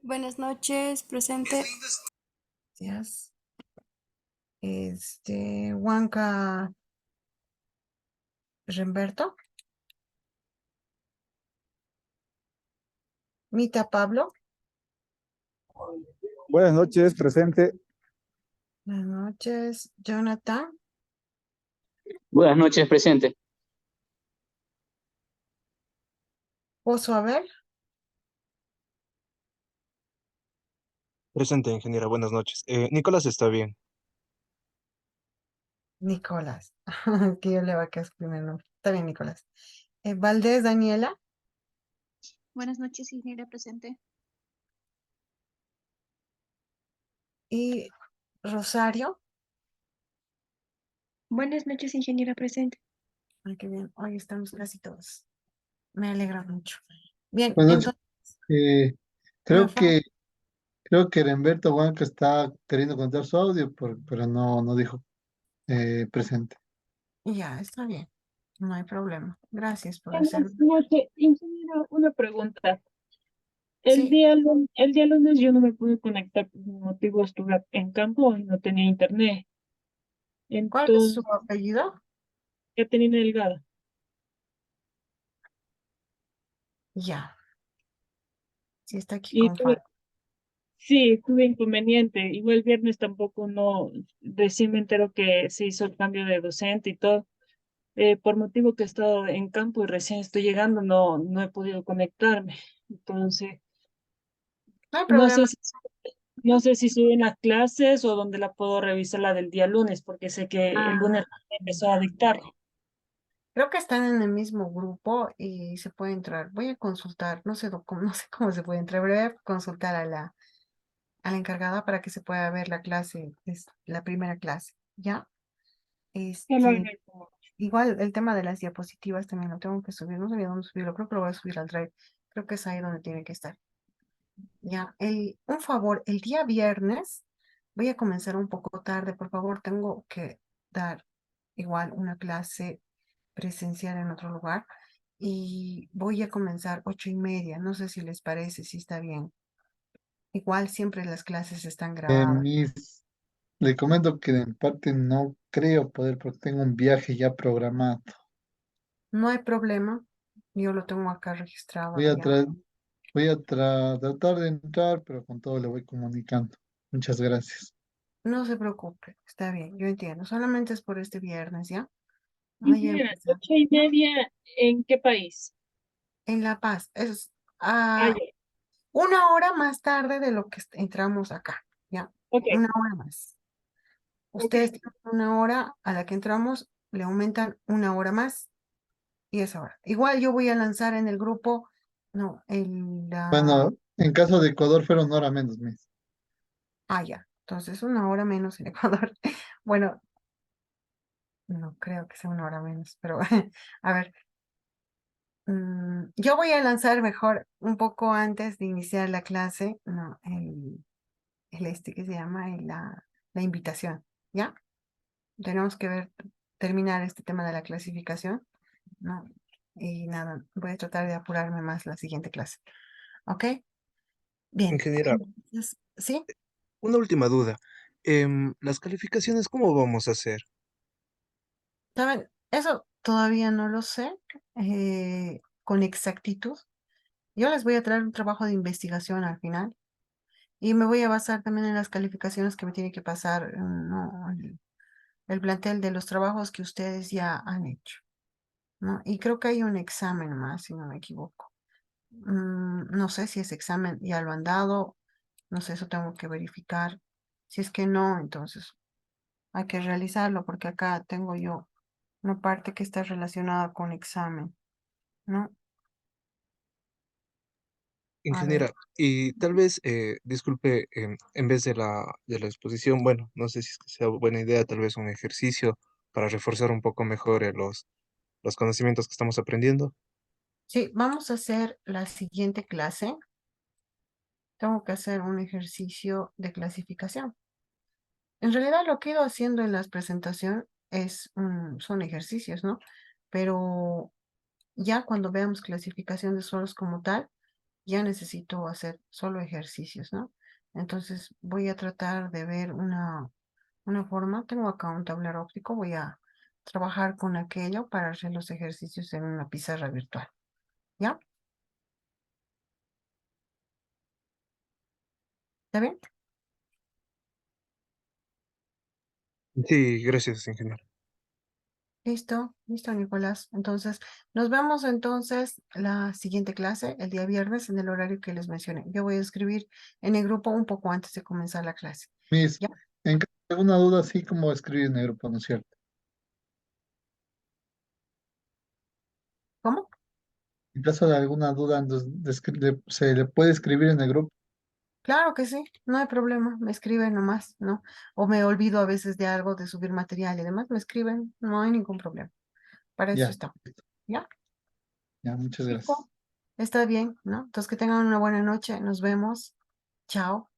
Buenas noches, presente. gracias. Huanca Remberto, Mita Pablo, Buenas noches, presente. buenas noches. Jonathan, Buenas noches, presente. Pozo Abel, Presente, ingeniera, buenas noches. Nicolás está bien. Nicolás, que yo le va a quedar su primer nombre. Está bien, Nicolás. Valdés Daniela Buenas noches, ingeniera presente. y Rosario. Buenas noches, ingeniera presente. Ay, qué bien. Hoy estamos casi todos. Me alegra mucho. Bien, Buenas noches. entonces, Eh, ah, creo que, creo que Herberto Huanca está queriendo contar su audio, pero no dijo presente. ya, está bien. No hay problema. Gracias por Buenas hacerlo. noches, ingeniero, una pregunta. Sí, El día lunes yo no me pude conectar por un motivo, estuve en campo y no tenía internet. ¿cuál es su Entonces, apellido? ya tenía Delgado. Ya, sí está aquí Y con tuve, Faro. sí, tuve inconveniente. Igual el viernes tampoco no, recién me entero que se hizo el cambio de docente y todo. Por motivo que he estado en campo y recién estoy llegando, no he podido conectarme. Entonces, No hay no problema. sé si no sé si estoy en las clases o donde la puedo revisar la del día lunes, porque sé que el lunes Ah, empezó a dictar. creo que están en el mismo grupo y se puede entrar. Voy a consultar, no sé, no sé cómo se puede entrar, pero voy a consultar a la encargada para que se pueda ver la clase, es la primera clase, ¿ya? Ya lo Este, agradezco. igual el tema de las diapositivas también lo tengo que subir, no sabía dónde subirlo, creo que lo voy a subir al Drive, creo que es ahí donde tiene que estar. Ya, un favor, el día viernes voy a comenzar un poco tarde, por favor, tengo que dar igual una clase presencial en otro lugar y voy a comenzar 8:30, no sé si les parece, si está bien. Igual siempre las clases están grabadas. Le comento que en parte no creo poder porque tengo un viaje ya programado. No hay problema, yo lo tengo acá registrado Voy a, ya. tratar de entrar, pero con todo le voy comunicando. Muchas gracias. No se preocupe, está bien, yo entiendo, solamente es por este viernes, ¿ya? Voy a Ingeniera, empezar 8:30, ¿en qué país? en La Paz, es Ah, ya. 1 hora más tarde de lo que entramos acá, ¿ya? Ok, 1 hora más. ok. Ustedes tienen 1 hora a la que entramos, le aumentan 1 hora más y es ahora. Igual yo voy a lanzar en el grupo, no, Bueno, en caso de Ecuador fueron una hora menos, Miss. ya. Entonces 1 hora menos en Ecuador. Bueno, no creo que sea 1 hora menos, pero a ver, yo voy a lanzar mejor un poco antes de iniciar la clase, no, el este que se llama la invitación, ¿ya? Tenemos que terminar este tema de la clasificación, ¿no? Y nada, voy a tratar de apurarme más la siguiente clase, ¿ok? Bien, Ingeniera, entonces, ¿sí? una última duda. Las calificaciones, ¿cómo vamos a hacer? ¿Saben? Eso todavía no lo sé con exactitud. Yo les voy a traer un trabajo de investigación al final y me voy a basar también en las calificaciones que me tiene que pasar, ¿no? el plantel de los trabajos que ustedes ya han hecho, ¿no? Y creo que hay un examen más, si no me equivoco. No sé si ese examen ya lo han dado, no sé, eso tengo que verificar. Si es que no, entonces hay que realizarlo porque acá tengo yo una parte que está relacionada con examen, ¿no? A ver, Ingeniera, y tal vez, disculpe, en vez de la exposición, bueno, no sé si es que sea buena idea, tal vez un ejercicio para reforzar un poco mejor los conocimientos que estamos aprendiendo. sí, vamos a hacer la siguiente clase. Tengo que hacer un ejercicio de clasificación. En realidad lo que he ido haciendo en las presentaciones son ejercicios, ¿no? Pero ya cuando veamos clasificación de suelos como tal, ya necesito hacer solo ejercicios, ¿no? Entonces voy a tratar de ver una forma. Tengo acá un tablero óptico, voy a trabajar con aquello para hacer los ejercicios en una pizarra virtual, ¿ya? ¿Está bien? Sí, gracias, ingeniero. Listo, listo, Nicolás. Entonces, nos vemos entonces la siguiente clase, el día viernes, en el horario que les mencioné. Yo voy a escribir en el grupo un poco antes de comenzar la clase. Miss, ¿Ya? en caso de alguna duda, sí, como escribir en el grupo, ¿no es cierto? ¿Cómo? En caso de alguna duda, entonces, se le puede escribir en el grupo. Claro que sí, no hay problema. Me escriben nomás, ¿no? O me olvido a veces de algo, de subir material y demás, me escriben, no hay ningún problema. Para eso Ya, está. ¿Ya? ya, muchas gracias. Listo. Está bien, ¿no? Entonces, que tengan una buena noche. Nos vemos. Chao.